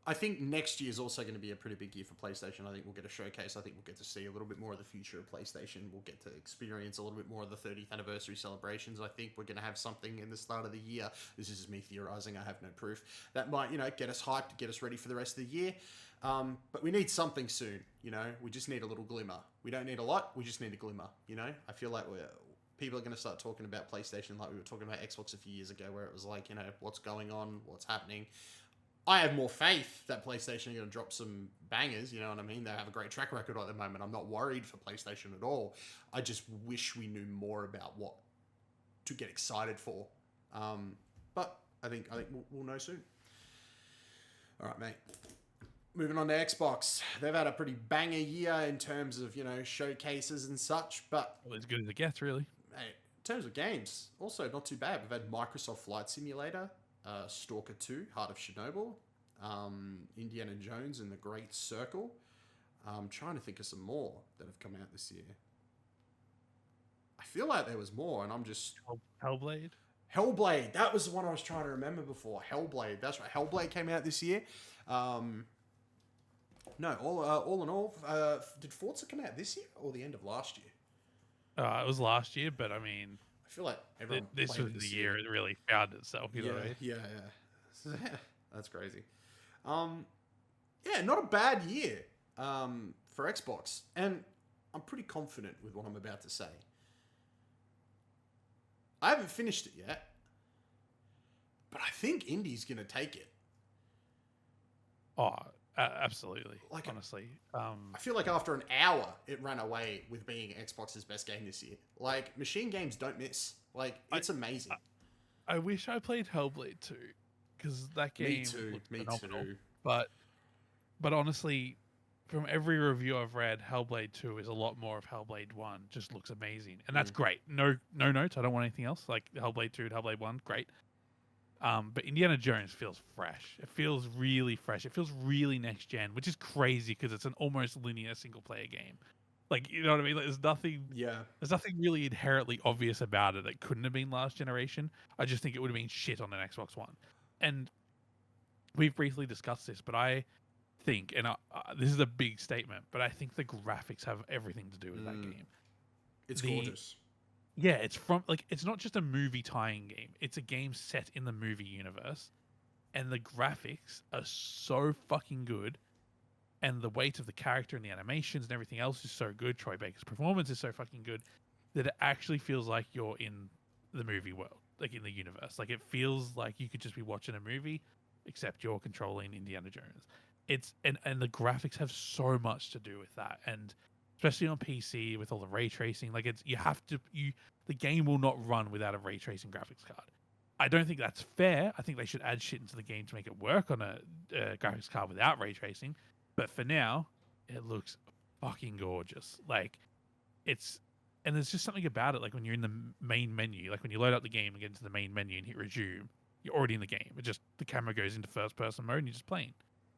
I think next year is also going to be a pretty big year for PlayStation. I think we'll get a showcase. I think we'll get to see a little bit more of the future of PlayStation. We'll get to experience a little bit more of the 30th anniversary celebrations. I think we're going to have something in the start of the year. This is me theorizing. I have no proof. That might, get us hyped, get us ready for the rest of the year. But we need something soon. We just need a little glimmer. We don't need a lot. We just need a glimmer. I feel like people are going to start talking about PlayStation like we were talking about Xbox a few years ago, where it was like, what's going on, what's happening. I have more faith that PlayStation are going to drop some bangers, you know what I mean? They have a great track record at the moment. I'm not worried for PlayStation at all. I just wish we knew more about what to get excited for. But I think we'll know soon. All right, mate. Moving on to Xbox. They've had a pretty banger year in terms of, showcases and such, but... Well, as good as it gets, really. Hey, in terms of games, also not too bad. We've had Microsoft Flight Simulator, Stalker 2, Heart of Chernobyl, Indiana Jones and the Great Circle. I'm trying to think of some more that have come out this year. I feel like there was more, and I'm just... Hellblade? Hellblade. That was the one I was trying to remember before. Hellblade. That's right. Hellblade came out this year. No, all in all, did Forza come out this year or the end of last year? It was last year, but I mean, I feel like everyone this played was it the this year it really found itself. You know what I mean? Yeah. That's crazy. Yeah, not a bad year for Xbox, and I'm pretty confident with what I'm about to say. I haven't finished it yet, but I think Indie's gonna take it. Oh, absolutely. Like, Honestly, I feel like after an hour, it ran away with being Xbox's best game this year. Like, Machine Games don't miss. Like, it's amazing. I wish I played Hellblade 2 because that game looked phenomenal. Too. But honestly, from every review I've read, Hellblade 2 is a lot more of Hellblade 1. Just looks amazing, and that's great. No notes. I don't want anything else. Like Hellblade 2 and Hellblade 1, great. But Indiana Jones feels fresh. It feels really fresh. It feels really next gen, which is crazy because it's an almost linear single player game. Like, you know what I mean? Like, there's nothing really inherently obvious about it that couldn't have been last generation. I just think it would have been shit on an Xbox One. And we've briefly discussed this, but I think, and this is a big statement, but I think the graphics have everything to do with that game. It's gorgeous. Yeah, it's not just a movie tying game. It's a game set in the movie universe, and the graphics are so fucking good, and the weight of the character and the animations and everything else is so good. Troy Baker's performance is so fucking good that it actually feels like you're in the movie world, like in the universe. Like, it feels like you could just be watching a movie, except you're controlling Indiana Jones. And the graphics have so much to do with that, and especially on PC with all the ray tracing. Like, the game will not run without a ray tracing graphics card. I don't think that's fair. I think they should add shit into the game to make it work on a graphics card without ray tracing. But for now, it looks fucking gorgeous. Like, and there's just something about it. Like, when you're in the main menu, like when you load up the game and get into the main menu and hit resume, you're already in the game. The camera goes into first person mode and you're just playing.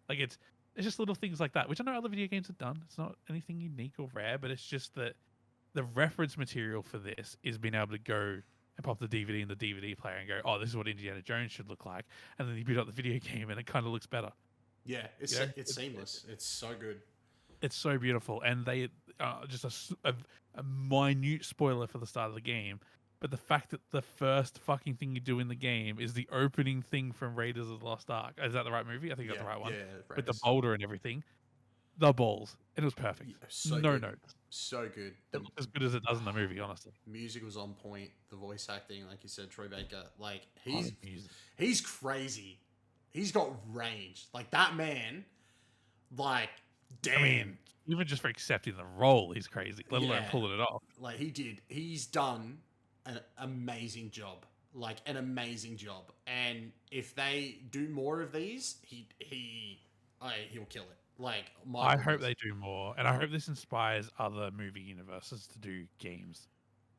Like, it's just little things like that, which I know other video games have done. It's not anything unique or rare, but it's just that the reference material for this is being able to go and pop the DVD in the DVD player and go, oh, this is what Indiana Jones should look like. And then you boot up the video game and it kind of looks better. Yeah, it's seamless. It's so good. It's so beautiful. And they just a minute spoiler for the start of the game. But the fact that the first fucking thing you do in the game is the opening thing from Raiders of the Lost Ark. Is that the right movie? I think that's the right one. Yeah, with the boulder and everything. The balls. It was perfect. So no good. notes. So good. It looked as good as it does in the movie, honestly. Music was on point. The voice acting, like you said, Troy Baker, like, he's crazy. He's got range. Like, that man, like, damn. I mean, even just for accepting the role, he's crazy, let alone pulling it off. Like, he's done an amazing job. Like, an amazing job. And if they do more of these, he'll kill it. Like, I hope they do more, and I hope this inspires other movie universes to do games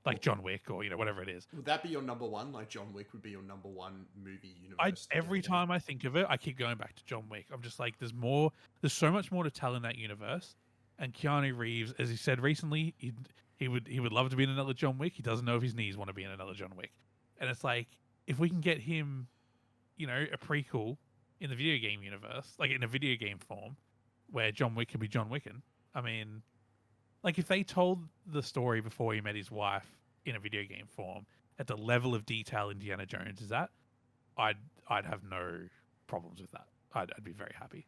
like John Wick or whatever it is. Would that be your number one? Like, John Wick would be your number one movie universe? Every time I think of it, I keep going back to John Wick. I'm just like, there's so much more to tell in that universe. And Keanu Reeves, as he said recently, he would love to be in another John Wick. He doesn't know if his knees want to be in another John Wick. And it's like, if we can get him, a prequel in the video game universe, like in a video game form, where John Wick can be John Wicken. I mean, like, if they told the story before he met his wife in a video game form at the level of detail Indiana Jones is at, I'd have no problems with that. I'd be very happy.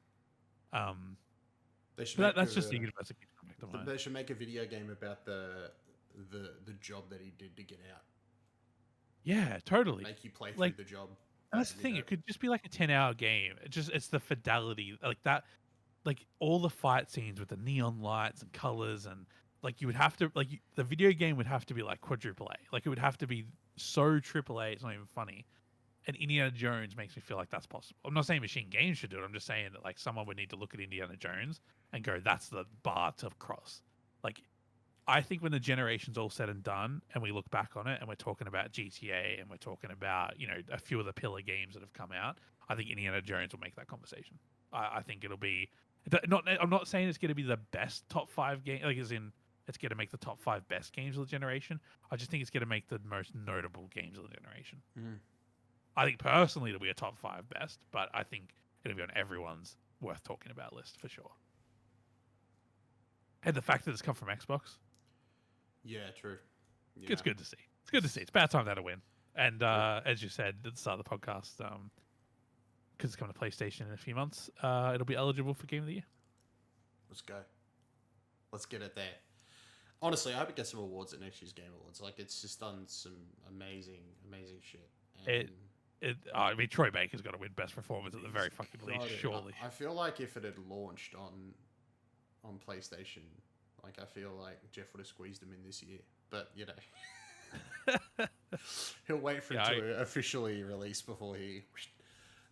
That's just the universe that keeps coming to mind. They should make a video game about the job that he did to get out. Yeah, totally. Make you play through the job. That's the thing. It could just be like a 10-hour game. It's the fidelity like that. Like, all the fight scenes with the neon lights and colors, and like, you would have to, like, the video game would have to be like quadruple A. Like, it would have to be so triple A, it's not even funny. And Indiana Jones makes me feel like that's possible. I'm not saying Machine Games should do it. I'm just saying that, like, someone would need to look at Indiana Jones and go, that's the bar to cross. Like, I think when the generation's all said and done and we look back on it and we're talking about GTA and we're talking about, a few of the pillar games that have come out, I think Indiana Jones will make that conversation. I think it'll be... I'm not saying it's going to be the best top 5 game, like, as in it's going to make the top 5 best games of the generation. I just think it's going to make the most notable games of the generation. I think personally it'll be a top 5 best, but I think it'll be on everyone's worth talking about list for sure. And the fact that it's come from Xbox, Yeah, true. Yeah. it's good to see. It's good to see. It's about time they had a win. And as you said at the start of the podcast, because it's coming to PlayStation in a few months, it'll be eligible for Game of the Year. Let's go. Let's get it there. Honestly, I hope it gets some awards at next year's Game Awards. Like, it's just done some amazing shit. And I mean, Troy Baker's got to win Best Performance at the very fucking least, God, surely. I feel like if it had launched on PlayStation, like, I feel like Jeff would have squeezed him in this year. But, you know, he'll wait for it to officially release before he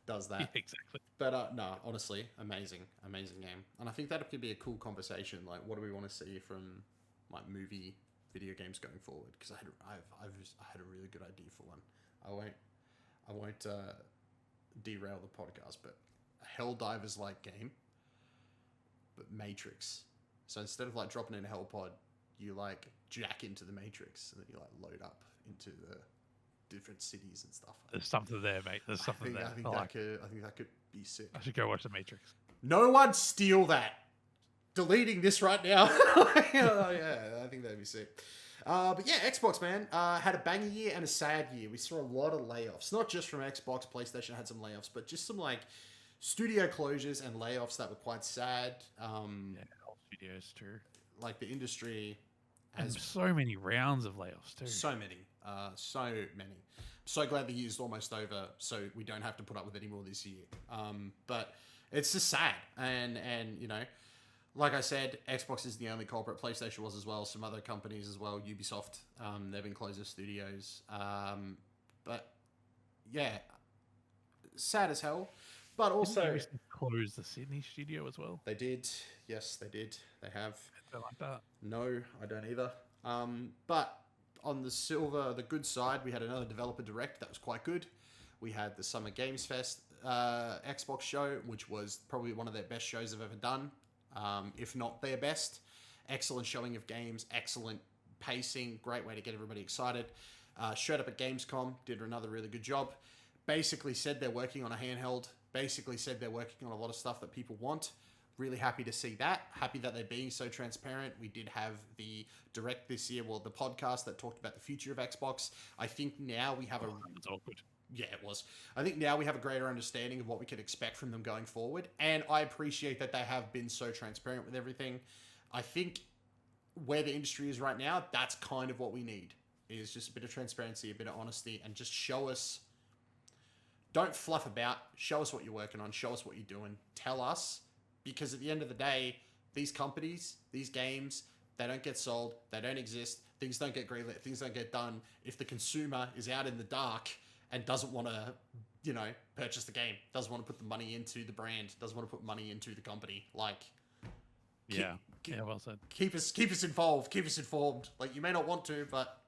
does that. Yeah, exactly. But no, honestly, amazing game. And I think that could be a cool conversation. Like, what do we want to see from like movie, video games going forward? Because I had a really good idea for one. I won't derail the podcast, but a Helldivers like game, but Matrix. So instead of like dropping in a Hell Pod, you like jack into the Matrix and then you like load up into the different cities and stuff. There's something there, mate. There's something there. I think that could be sick. I should go watch The Matrix. No one steal that. Deleting this right now. Oh, yeah, I think that'd be sick. But yeah, Xbox, man, had a banger year and a sad year. We saw a lot of layoffs, not just from Xbox. PlayStation had some layoffs, but just some like studio closures and layoffs that were quite sad. Yeah, all studios too. Like the industry has so many rounds of layoffs too. So many. So glad the year's almost over, so we don't have to put up with any more this year. But it's just sad, and you know, like I said, Xbox is the only culprit. PlayStation was as well. Some other companies as well. Ubisoft, they've been closed their studios. But yeah, sad as hell. But also closed the Sydney studio as well. They did. Yes, they did. They have. I don't like that. No, I don't either. But on the good side, we had another developer direct that was quite good. We had the Summer Games Fest Xbox show, which was probably one of their best shows they've ever done, if not their best. Excellent showing of games, excellent pacing, great way to get everybody excited. Showed up at Gamescom, did another really good job. Basically said they're working on a handheld, basically said they're working on a lot of stuff that people want. Really happy to see that. Happy that they're being so transparent. We did have the direct this year, well, the podcast that talked about the future of Xbox. I think now we have It's awkward. Yeah, it was. I think now we have a greater understanding of what we can expect from them going forward. And I appreciate that they have been so transparent with everything. I think where the industry is right now, that's kind of what we need. Is just a bit of transparency, a bit of honesty, and just show us. Don't fluff about. Show us what you're working on. Show us what you're doing. Tell us. Because at the end of the day, these companies, these games, they don't get sold. They don't exist. Things don't get greenlit. Things don't get done if the consumer is out in the dark and doesn't want to, you know, purchase the game. Doesn't want to put the money into the brand. Doesn't want to put money into the company. Like, yeah, well said. Keep us involved. Keep us informed. Like, you may not want to, but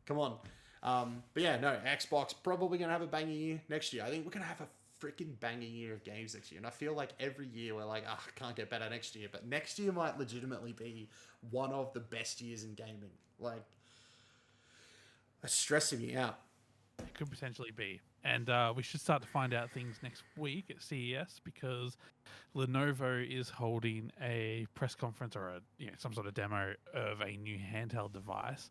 come on. But yeah, no, Xbox probably going to have a banger year next year. I think we're going to have a freaking banger year of games next year. And I feel like every year we're like, can't get better next year. But next year might legitimately be one of the best years in gaming. Like, it's stressing me out. It could potentially be. And we should start to find out things next week at CES because Lenovo is holding a press conference or some sort of demo of a new handheld device.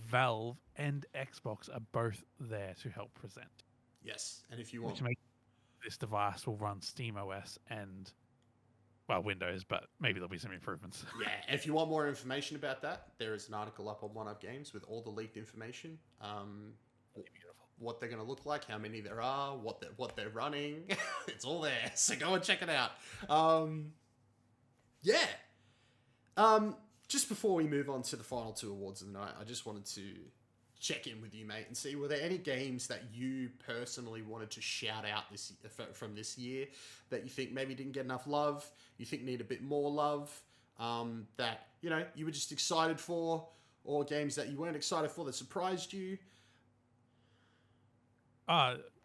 Valve and Xbox are both there to help present. Yes, and if you want... This device will run SteamOS and, well, Windows, but maybe there'll be some improvements. Yeah, if you want more information about that, there is an article up on 1UP Games with all the leaked information. Beautiful. What they're going to look like, how many there are, what they're running. It's all there, so go and check it out. Just before we move on to the final two awards of the night, I just wanted to check in with you, mate, and see, were there any games that you personally wanted to shout out from this year that you think maybe didn't get enough love, you think need a bit more love, that, you were just excited for, or games that you weren't excited for that surprised you?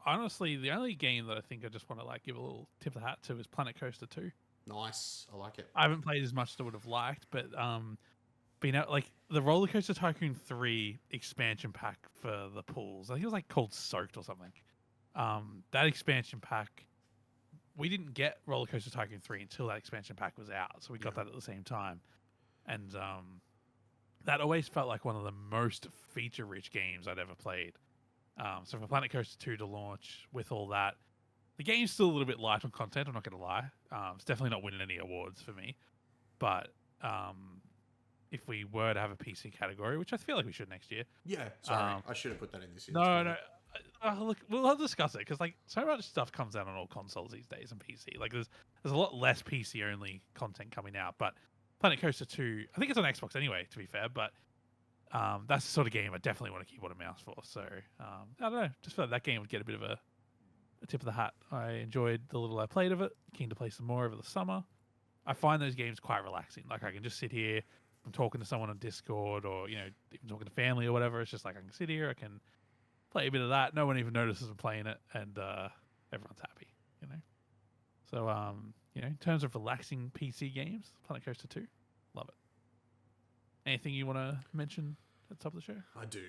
Honestly, the only game that I think I just want to give a little tip of the hat to is Planet Coaster 2. Nice, I like it. I haven't played as much as I would have liked, but the Roller Coaster Tycoon 3 expansion pack for the pools, I think it was called Soaked or something. That expansion pack, we didn't get Roller Coaster Tycoon 3 until that expansion pack was out, so we got that at the same time. and that always felt like one of the most feature-rich games I'd ever played. So for Planet Coaster 2 to launch with all that, the game's still a little bit light on content. I'm not going to lie. It's definitely not winning any awards for me. But if we were to have a PC category, which I feel like we should next year. Yeah, sorry, I should have put that in this year. No. Look, we'll discuss it because like so much stuff comes out on all consoles these days and PC. Like there's a lot less PC only content coming out. But Planet Coaster 2, I think it's on Xbox anyway. To be fair, but that's the sort of game I definitely want to keyboard and mouse for. So I don't know, just felt like that game would get a bit of a tip of the hat. I enjoyed the little I played of it. Keen to play some more over the summer. I find those games quite relaxing. Like I can just sit here, I'm talking to someone on Discord or even talking to family or whatever. It's just like I can sit here, I can play a bit of that. No one even notices I'm playing it, and everyone's happy. So in terms of relaxing PC games, Planet Coaster 2, love it. Anything you want to mention at the top of the show? I do,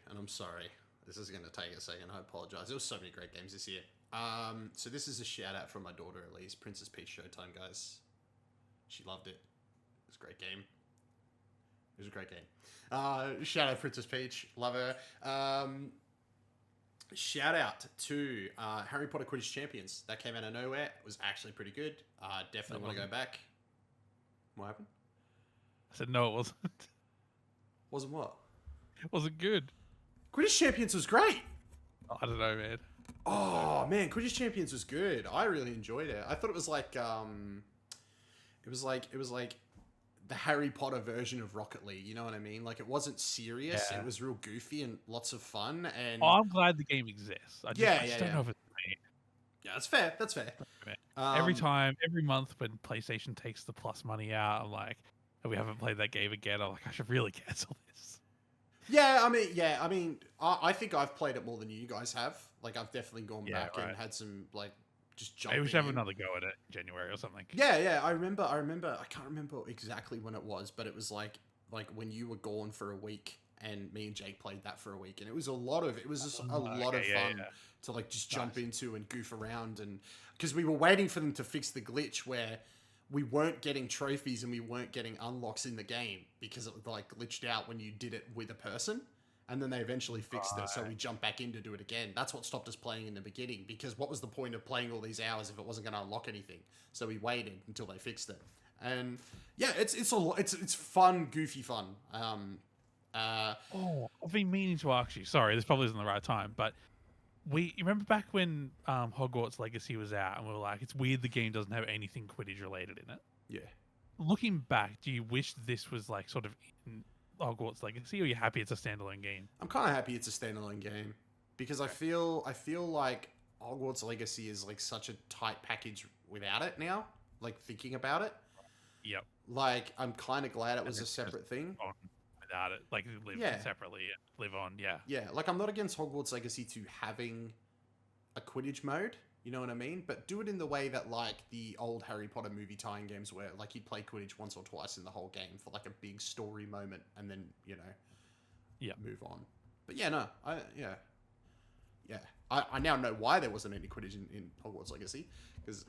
and I'm sorry. This is going to take a second. I apologize. There was so many great games this year. So this is a shout out from my daughter Elise. Princess Peach Showtime, guys. She loved it. It was a great game. Shout out Princess Peach. Love her. Shout out to Harry Potter Quidditch Champions. That came out of nowhere. It was actually pretty good. Definitely want to go back. What happened? I said no, it wasn't. Wasn't what? It wasn't good. Quidditch Champions was great. I don't know, man. Oh man, Quidditch Champions was good. I really enjoyed it. I thought it was like it was like the Harry Potter version of Rocket League. You know what I mean? Like it wasn't serious. Yeah. It was real goofy and lots of fun. And I'm glad the game exists. I just don't know if it's me. Yeah, that's fair. Every month when PlayStation takes the Plus money out, I'm like, we haven't played that game again. I'm like, I should really cancel this. Yeah, I mean, I think I've played it more than you guys have. Like, I've definitely gone back and had some, like, just jumping. Maybe we should have another go at it in January or something. Yeah, I remember, I can't remember exactly when it was, but it was like when you were gone for a week and me and Jake played that for a week. And it was a lot of fun to, like, just jump into and goof around. And because we were waiting for them to fix the glitch where we weren't getting trophies and we weren't getting unlocks in the game because it like glitched out when you did it with a person, and then they eventually fixed it, so we jumped back in to do it again. That's what stopped us playing in the beginning, because what was the point of playing all these hours if it wasn't going to unlock anything? So we waited until they fixed it, and yeah, it's fun, goofy fun. I've been meaning to ask you. Sorry, this probably isn't the right time, but you remember back when Hogwarts Legacy was out, and we were like, it's weird the game doesn't have anything Quidditch related in it. Yeah. Looking back, do you wish this was like sort of in Hogwarts Legacy, or are you happy it's a standalone game? I'm kind of happy it's a standalone game, because I feel like Hogwarts Legacy is like such a tight package without it now. Like thinking about it. Yep. Like I'm kind of glad it was a separate thing. Without it, like live separately and live on. Yeah, like I'm not against Hogwarts Legacy to having a Quidditch mode, you know what I mean, but do it in the way that like the old Harry Potter movie tie-in games were, like you'd play Quidditch once or twice in the whole game for like a big story moment and then move on. But I now know why there wasn't any Quidditch in Hogwarts Legacy, because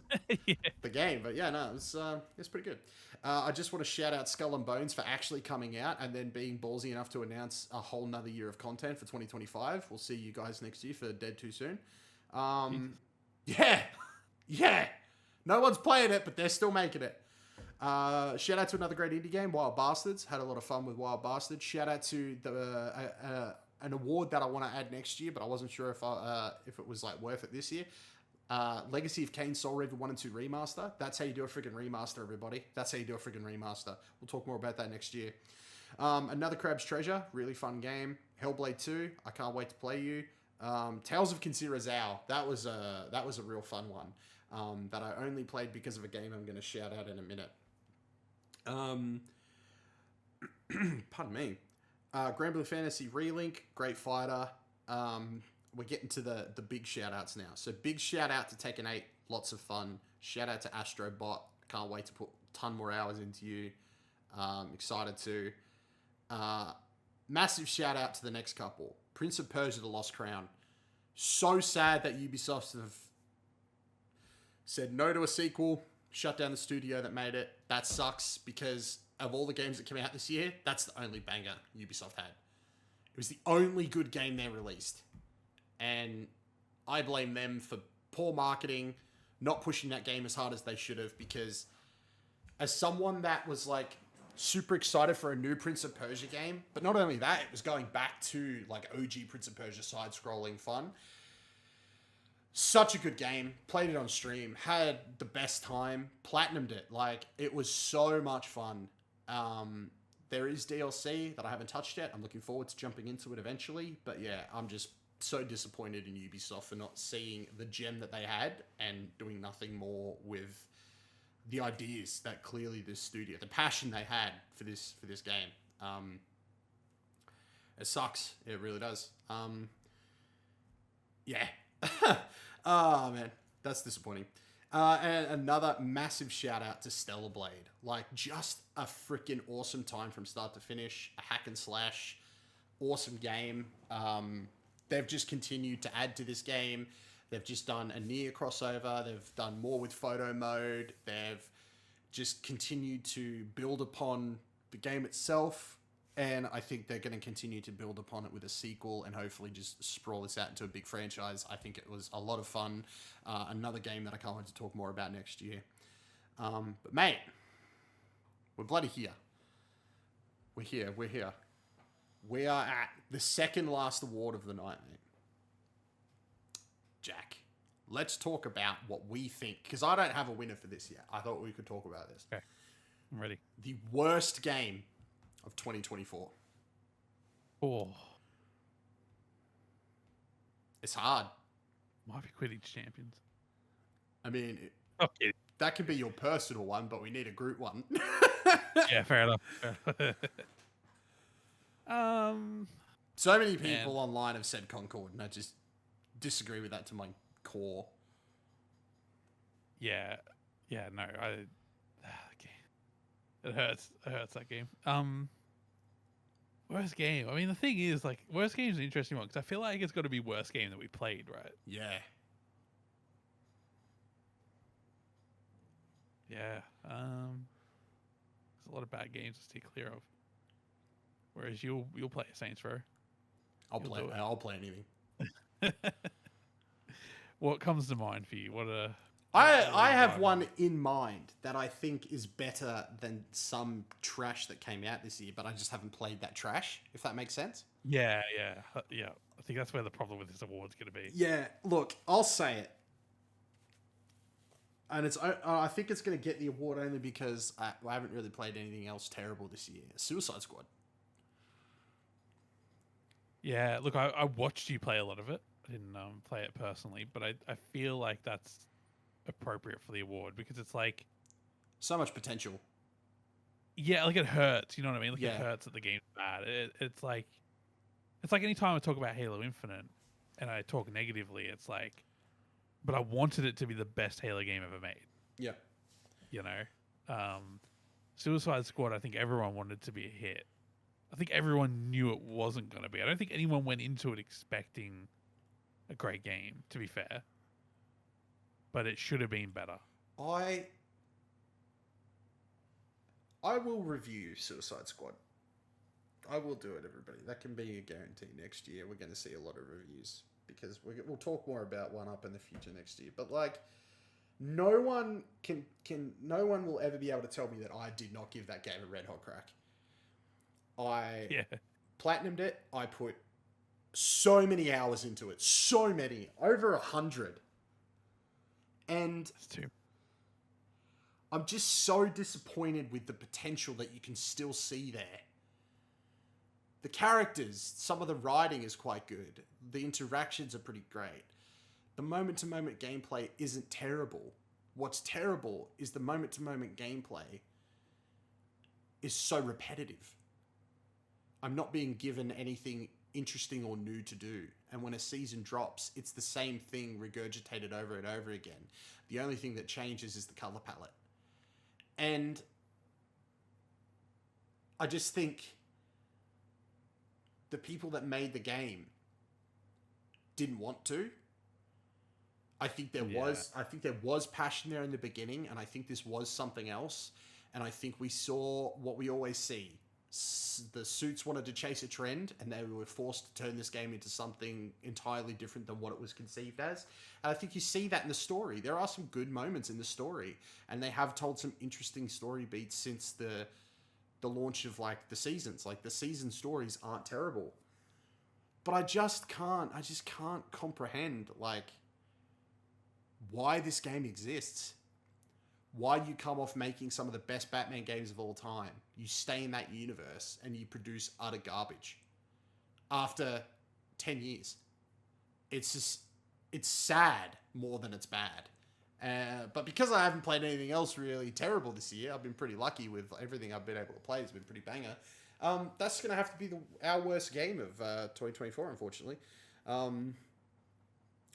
the game. But it's pretty good. I just want to shout out Skull and Bones for actually coming out and then being ballsy enough to announce a whole nother year of content for 2025. We'll see you guys next year for Dead Too Soon. Yeah. No one's playing it, but they're still making it. Shout out to another great indie game, Wild Bastards. Had a lot of fun with Wild Bastards. Shout out to an award that I want to add next year, but I wasn't sure if it was like worth it this year. Legacy of Kain Soul Reaver 1 and 2 Remaster. That's how you do a freaking remaster, everybody. That's how you do a freaking remaster. We'll talk more about that next year. Another Crab's Treasure. Really fun game. Hellblade 2. I can't wait to play you. Tales of Kinsira Zhao. That was a real fun one. That I only played because of a game I'm going to shout out in a minute. Pardon me. Grand Blue Fantasy Relink. Great fighter. We're getting to the big shout outs now. So big shout out to Tekken 8. Lots of fun. Shout out to Astrobot. Can't wait to put a ton more hours into you. Excited to. Massive shout out to the next couple. Prince of Persia: The Lost Crown. So sad that Ubisoft have said no to a sequel, shut down the studio that made it. That sucks, because of all the games that came out this year, that's the only banger Ubisoft had. It was the only good game they released. And I blame them for poor marketing, not pushing that game as hard as they should have, because as someone that was like super excited for a new Prince of Persia game, but not only that, it was going back to like OG Prince of Persia side-scrolling fun. Such a good game. Played it on stream. Had the best time. Platinumed it. Like, it was so much fun. There is DLC that I haven't touched yet. I'm looking forward to jumping into it eventually. But yeah, I'm just so disappointed in Ubisoft for not seeing the gem that they had and doing nothing more with the ideas that clearly this studio, the passion they had for this game. It sucks. It really does. Yeah. Oh, man. That's disappointing. And another massive shout out to Stellar Blade. Like, just a freaking awesome time from start to finish. A hack and slash. Awesome game. They've just continued to add to this game. They've just done a Nier crossover. They've done more with photo mode. They've just continued to build upon the game itself. And I think they're going to continue to build upon it with a sequel and hopefully just sprawl this out into a big franchise. I think it was a lot of fun. Another game that I can't wait to talk more about next year. But mate, we're bloody here. We're here. We are at the second last award of the night, mate. Jack, let's talk about what we think, because I don't have a winner for this yet. I thought we could talk about this. Okay, I'm ready. The worst game of 2024. Oh, it's hard. might be Quidditch Champions. I mean, Okay. that could be your personal one, but we need a group one. Yeah, fair enough. So many people online have said Concord, and I just disagree with that to my core. Yeah, no, okay. It hurts that game. Worst game. I mean, the thing is, like, worst game is an interesting one because I feel like it's got to be worst game that we played, right? Yeah. Yeah. There's a lot of bad games to stay clear of. Whereas you'll play Saints Row. I'll play anything. What comes to mind for you? I have one in mind that I think is better than some trash that came out this year, but I just haven't played that trash, if that makes sense. Yeah. I think that's where the problem with this award's going to be. Yeah, look, I'll say it. And I think it's going to get the award only because I haven't really played anything else terrible this year. Suicide Squad. Yeah, look, I watched you play a lot of it. I didn't play it personally, but I feel like that's appropriate for the award because it's like so much potential. Yeah, like it hurts. You know what I mean? Like Yeah. It hurts that the game's bad. It's like anytime I talk about Halo Infinite and I talk negatively, it's like, but I wanted it to be the best Halo game ever made. Yeah. You know, Suicide Squad. I think everyone wanted to be a hit. I think everyone knew it wasn't going to be. I don't think anyone went into it expecting a great game, to be fair. But it should have been better. I will review Suicide Squad. I will do it, everybody. That can be a guarantee. Next year, we're going to see a lot of reviews because we'll talk more about One Up in the future next year. But like, no one will ever be able to tell me that I did not give that game a red hot crack. I platinumed it. I put so many hours into it. So many. Over 100. And That's too. I'm just so disappointed with the potential that you can still see there. The characters, some of the writing is quite good. The interactions are pretty great. The moment-to-moment gameplay isn't terrible. What's terrible is the moment-to-moment gameplay is so repetitive. I'm not being given anything interesting or new to do. And when a season drops, it's the same thing regurgitated over and over again. The only thing that changes is the color palette. And I just think the people that made the game didn't want to. I think there was passion there in the beginning, and I think this was something else. And I think we saw what we always see. The suits wanted to chase a trend, and they were forced to turn this game into something entirely different than what it was conceived as. And I think you see that in the story. There are some good moments in the story, and they have told some interesting story beats since the launch of like the seasons. Like the season stories aren't terrible, but I just can't comprehend like why this game exists. Why you come off making some of the best Batman games of all time, you stay in that universe and you produce utter garbage after 10 years. It's just, it's sad more than it's bad. But because I haven't played anything else really terrible this year, I've been pretty lucky with everything I've been able to play. It's been pretty banger. That's going to have to be our worst game of 2024, unfortunately. I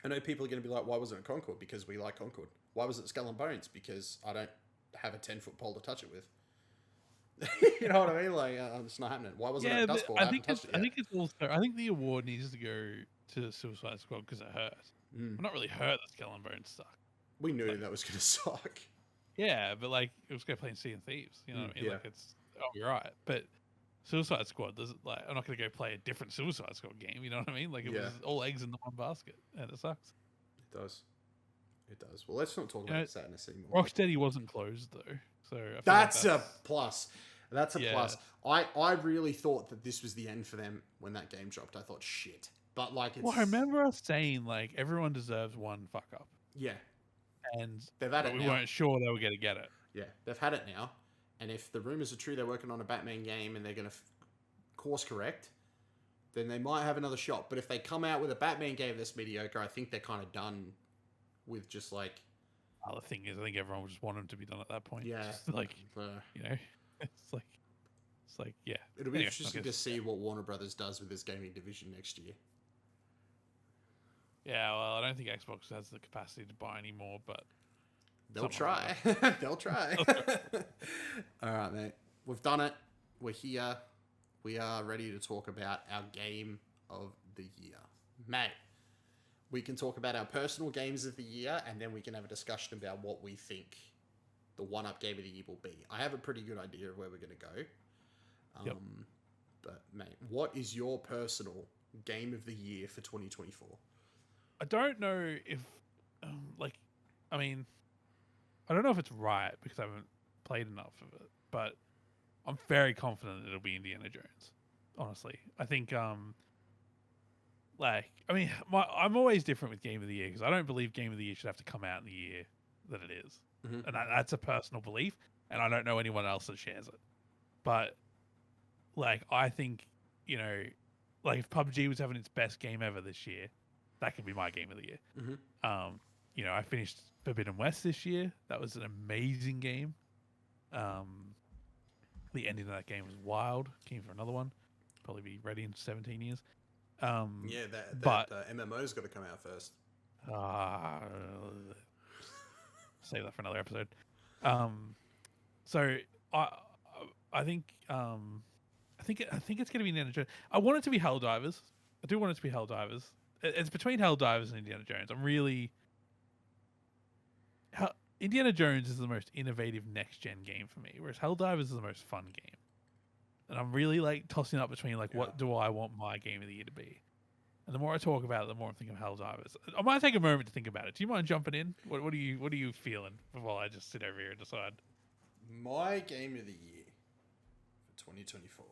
know people are going to be like, why wasn't it Concord? Because we like Concord. Why was it Skull and Bones? Because I don't have a 10-foot pole to touch it with. You know what I mean? Like, it's not happening. Why wasn't it Dustfall? I think it's also. I think the award needs to go to Suicide Squad because it hurt. I'm not really hurt that Skull and Bones suck. We knew that was going to suck. Yeah, but like it was going to play in Sea of Thieves. You know what I mean? Yeah. Like it's you're right, but Suicide Squad doesn't like. I'm not going to go play a different Suicide Squad game. You know what I mean? Like it was all eggs in the one basket, and it sucks. It does. It does. Well, let's not talk about sadness anymore. Rocksteady wasn't closed though, so that's a plus. That's a plus. I really thought that this was the end for them when that game dropped. I thought shit, but like, I remember us saying like everyone deserves one fuck up. Yeah, and they've had it. We weren't sure they were going to get it. Yeah, they've had it now, and if the rumors are true, they're working on a Batman game and they're going to course correct, then they might have another shot. But if they come out with a Batman game that's mediocre, I think they're kind of done. With just like, the thing is, I think everyone would just want him to be done at that point. Yeah, just like you know, it's like yeah. It'll be interesting to see what Warner Brothers does with this gaming division next year. Yeah, well, I don't think Xbox has the capacity to buy any more, but they'll try. They'll try. All right, mate. We've done it. We're here. We are ready to talk about our game of the year, mate. We can talk about our personal games of the year, and then we can have a discussion about what we think the one-up game of the year will be. I have a pretty good idea of where we're going to go. But, mate, what is your personal game of the year for 2024? I don't know if, I mean, I don't know if it's right because I haven't played enough of it, but I'm very confident it'll be Indiana Jones, honestly. I think, I'm always different with Game of the Year because I don't believe Game of the Year should have to come out in the year that it is. Mm-hmm. And that's a personal belief, and I don't know anyone else that shares it. But, I think, if PUBG was having its best game ever this year, that could be my Game of the Year. Mm-hmm. I finished Forbidden West this year. That was an amazing game. The ending of that game was wild. Keen for another one. Probably be ready in 17 years. That MMO's got to come out first. Save that for another episode. So I think it's going to be Indiana Jones. I want it to be Helldivers. I do want it to be Helldivers. It's between Helldivers and Indiana Jones. Indiana Jones is the most innovative next gen game for me, whereas Helldivers is the most fun game. And I'm really tossing up between what do I want my game of the year to be? And the more I talk about it, the more I'm thinking of Helldivers. I might take a moment to think about it. Do you mind jumping in? What are you feeling while I just sit over here and decide? My game of the year for 2024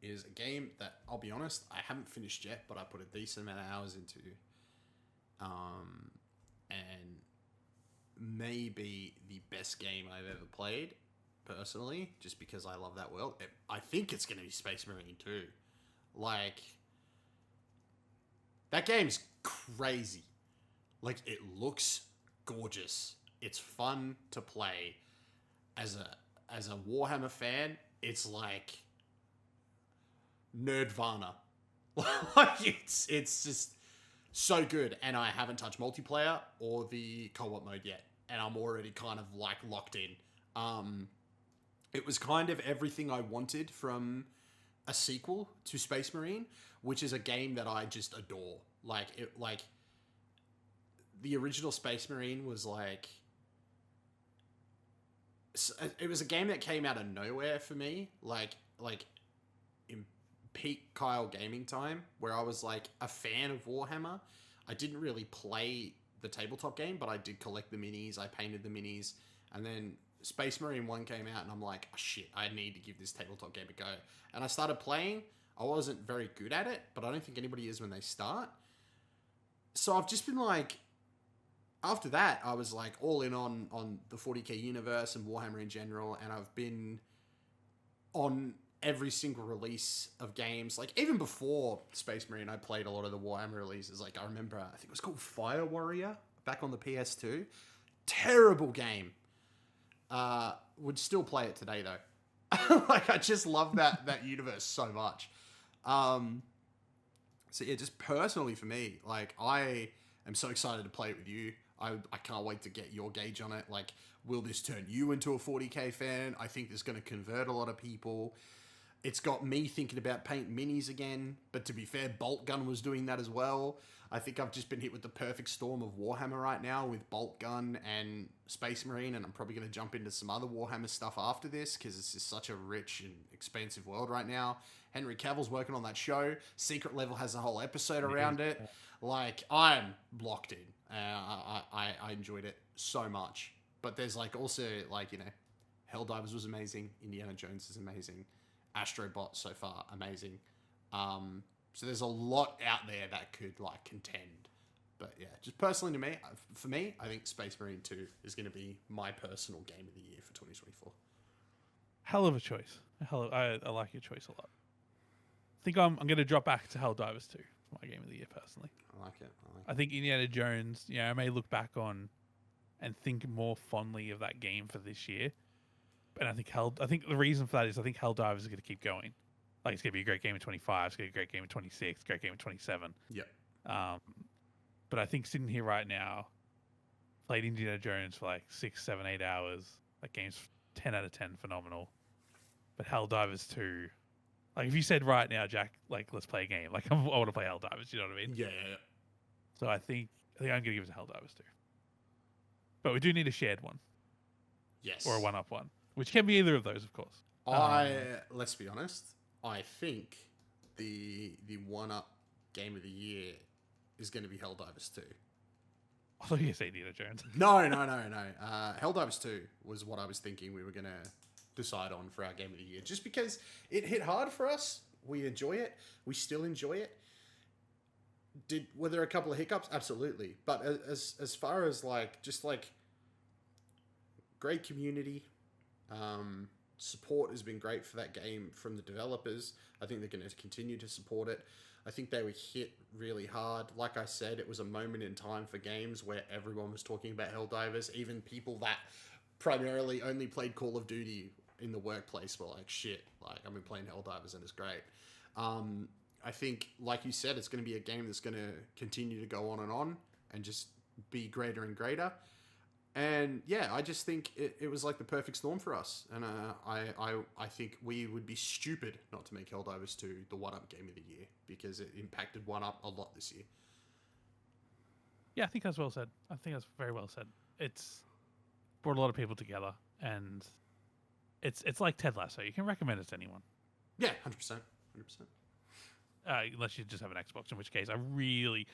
is a game that, I'll be honest, I haven't finished yet, but I put a decent amount of hours into. And maybe the best game I've ever played, personally, just because I love that world. I think it's going to be Space Marine 2. That game's crazy. It looks gorgeous. It's fun to play. As a Warhammer fan, it's nerdvana. It's just so good. And I haven't touched multiplayer or the co-op mode yet, and I'm already kind of locked in. It was kind of everything I wanted from a sequel to Space Marine, which is a game that I just adore. The original Space Marine was it was a game that came out of nowhere for me, like in peak Kyle gaming time, where I was like a fan of Warhammer. I didn't really play the tabletop game, but I did collect the minis. I painted the minis, and then Space Marine 1 came out, and I'm like, oh shit, I need to give this tabletop game a go. And I started playing. I wasn't very good at it, but I don't think anybody is when they start. So I've just been like, after that, I was like all in on the 40k universe and Warhammer in general, and I've been on every single release of games. Like, even before Space Marine, I played a lot of the Warhammer releases. Like, I remember, I think it was called Fire Warrior back on the PS2. Terrible game. Would still play it today, though. Like, I just love that universe so much. So yeah, just personally for me, like, I am so excited to play it with you. I can't wait to get your gauge on it. Like, will this turn you into a 40k fan? I think this is going to convert a lot of people. It's got me thinking about paint minis again, but to be fair, Bolt Gun was doing that as well. I think I've just been hit with the perfect storm of Warhammer right now with Bolt Gun and Space Marine, and I'm probably going to jump into some other Warhammer stuff after this because it's just such a rich and expansive world right now. Henry Cavill's working on that show. Secret Level has a whole episode around it. Like, I'm locked in. I enjoyed it so much. But there's like also like, you know, Helldivers was amazing. Indiana Jones is amazing. Astrobot so far amazing. So there's a lot out there that could like contend. But yeah, just personally for me, I think Space Marine 2 is going to be my personal game of the year for 2024. Hell of a choice. I like your choice a lot. I think I'm going to drop back to Helldivers 2 for my game of the year personally. I like it. I think Indiana Jones, you know, I may look back on and think more fondly of that game for this year. And I think the reason for that is I think Helldivers is going to keep going. Like, it's going to be a great game in 25, it's going to be a great game in 26, great game in 27. Yep. But I think sitting here right now, played Indiana Jones for like 6, 7, 8 hours. That game's 10 out of 10 phenomenal. But Helldivers 2, like, if you said right now, Jack, like, let's play a game, like, I want to play Helldivers, you know what I mean? Yeah. So I think I'm going to give it to Helldivers 2. But we do need a shared one. Yes. Or a one-up one. Which can be either of those, of course. Let's be honest, I think the one-up game of the year is going to be Helldivers 2. I thought you were saying Indiana Jones. No. Helldivers 2 was what I was thinking we were going to decide on for our game of the year. Just because it hit hard for us. We enjoy it. We still enjoy it. Were there a couple of hiccups? Absolutely. But as far as like, just like great community, support has been great for that game from the developers. I think they're going to continue to support it. I think they were hit really hard. Like I said, it was a moment in time for games where everyone was talking about Helldivers. Even people that primarily only played Call of Duty in the workplace were like, shit, like, I've been playing Helldivers and it's great. I think, like you said, it's going to be a game that's going to continue to go on and just be greater and greater. And yeah, I just think it was like the perfect storm for us. And I think we would be stupid not to make Helldivers 2 the one-up game of the year because it impacted one-up a lot this year. Yeah, I think that's well said. I think that's very well said. It's brought a lot of people together, and it's like Ted Lasso. You can recommend it to anyone. Yeah, 100%. Unless you just have an Xbox, in which case I really,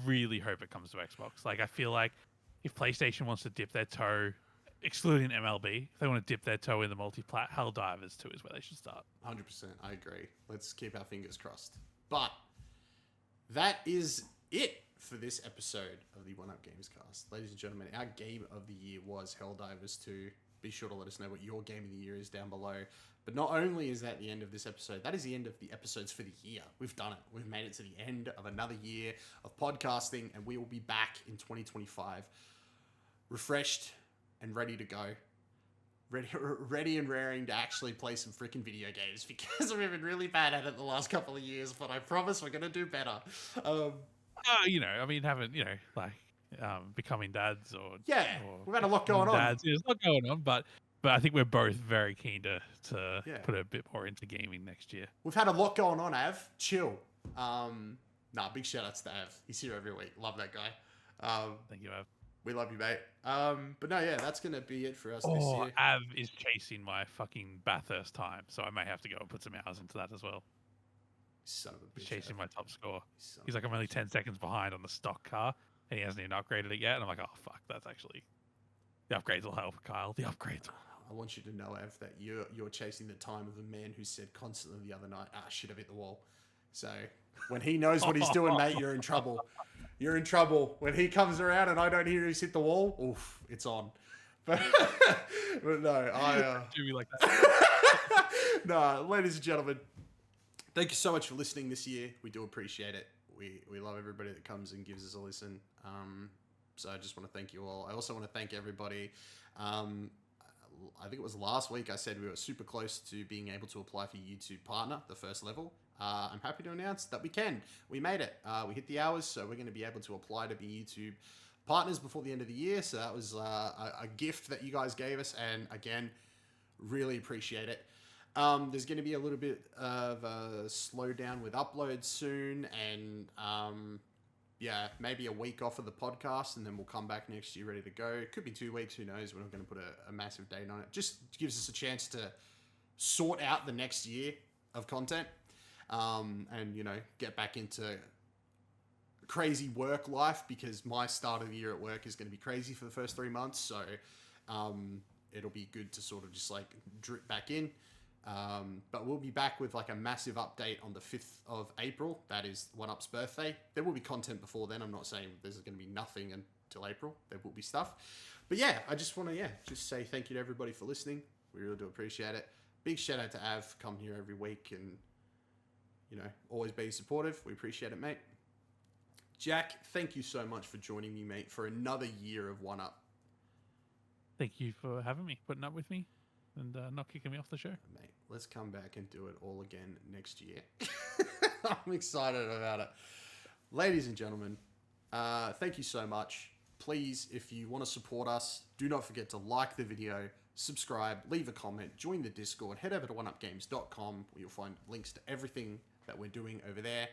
really hope it comes to Xbox. Like, I feel like if PlayStation wants to dip their toe, excluding MLB, if they want to dip their toe in the multi-plat, Helldivers 2 is where they should start. 100%. I agree. Let's keep our fingers crossed. But that is it for this episode of the One Up Gamescast. Ladies and gentlemen, our game of the year was Helldivers 2. Be sure to let us know what your game of the year is down below. But not only is that the end of this episode, that is the end of the episodes for the year. We've done it. We've made it to the end of another year of podcasting, and we will be back in 2025, refreshed and ready to go. Ready and raring to actually play some freaking video games because we've been really bad at it the last couple of years, but I promise we're going to do better. Becoming dads or we've had a lot going on. There's a lot going on, but I think we're both very keen to put a bit more into gaming next year. We've had a lot going on, Av. Chill. Big shout outs to Av. He's here every week. Love that guy. Thank you, Av. We love you, mate. But no, yeah, that's gonna be it for us this Oh, year. Av is chasing my fucking Bathurst time, so I may have to go and put some hours into that as well. Son of a He's bitch. chasing my top score. Son He's of like, a I'm only bitch. 10 seconds behind on the stock car, and he hasn't even upgraded it yet. And I'm like, oh, fuck, that's actually... The upgrades will help, Kyle. The upgrades. I want you to know, Ev, that you're chasing the time of a man who said constantly the other night, shit, I've hit the wall. So when he knows what he's doing, mate, you're in trouble. You're in trouble. When he comes around and I don't hear he's hit the wall, oof, it's on. But, but no, Do me like that. no, ladies and gentlemen, thank you so much for listening this year. We do appreciate it. We love everybody that comes and gives us a listen. So I just want to thank you all. I also want to thank everybody. I think it was last week I said we were super close to being able to apply for YouTube Partner, the first level. I'm happy to announce that we can. We made it. We hit the hours, so we're going to be able to apply to be YouTube Partners before the end of the year. So that was a gift that you guys gave us, and again, really appreciate it. There's going to be a little bit of a slowdown with uploads soon, and yeah, maybe a week off of the podcast, and then we'll come back next year ready to go. It could be 2 weeks, who knows? We're not going to put a massive date on it. Just gives us a chance to sort out the next year of content, and, you know, get back into crazy work life, because my start of the year at work is going to be crazy for the first 3 months. So it'll be good to sort of just like drip back in. But we'll be back with like a massive update on the 5th of April. That is 1UP's birthday. There will be content before then. I'm not saying there's going to be nothing until April. There will be stuff. But yeah, I just want to, just say thank you to everybody for listening. We really do appreciate it. Big shout out to Av for coming here every week and, you know, always being supportive. We appreciate it, mate. Jack, thank you so much for joining me, mate, for another year of 1UP. Thank you for having me, putting up with me, and not kicking me off the show. Mate, let's come back and do it all again next year. I'm excited about it. Ladies and gentlemen, thank you so much. Please, if you want to support us, do not forget to like the video, subscribe, leave a comment, join the Discord, head over to oneupgames.com where you'll find links to everything that we're doing over there.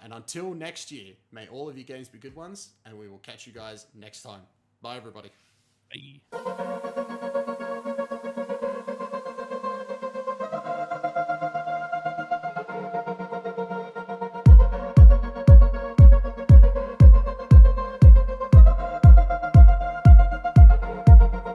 And until next year, may all of your games be good ones, and we will catch you guys next time. Bye, everybody. Bye.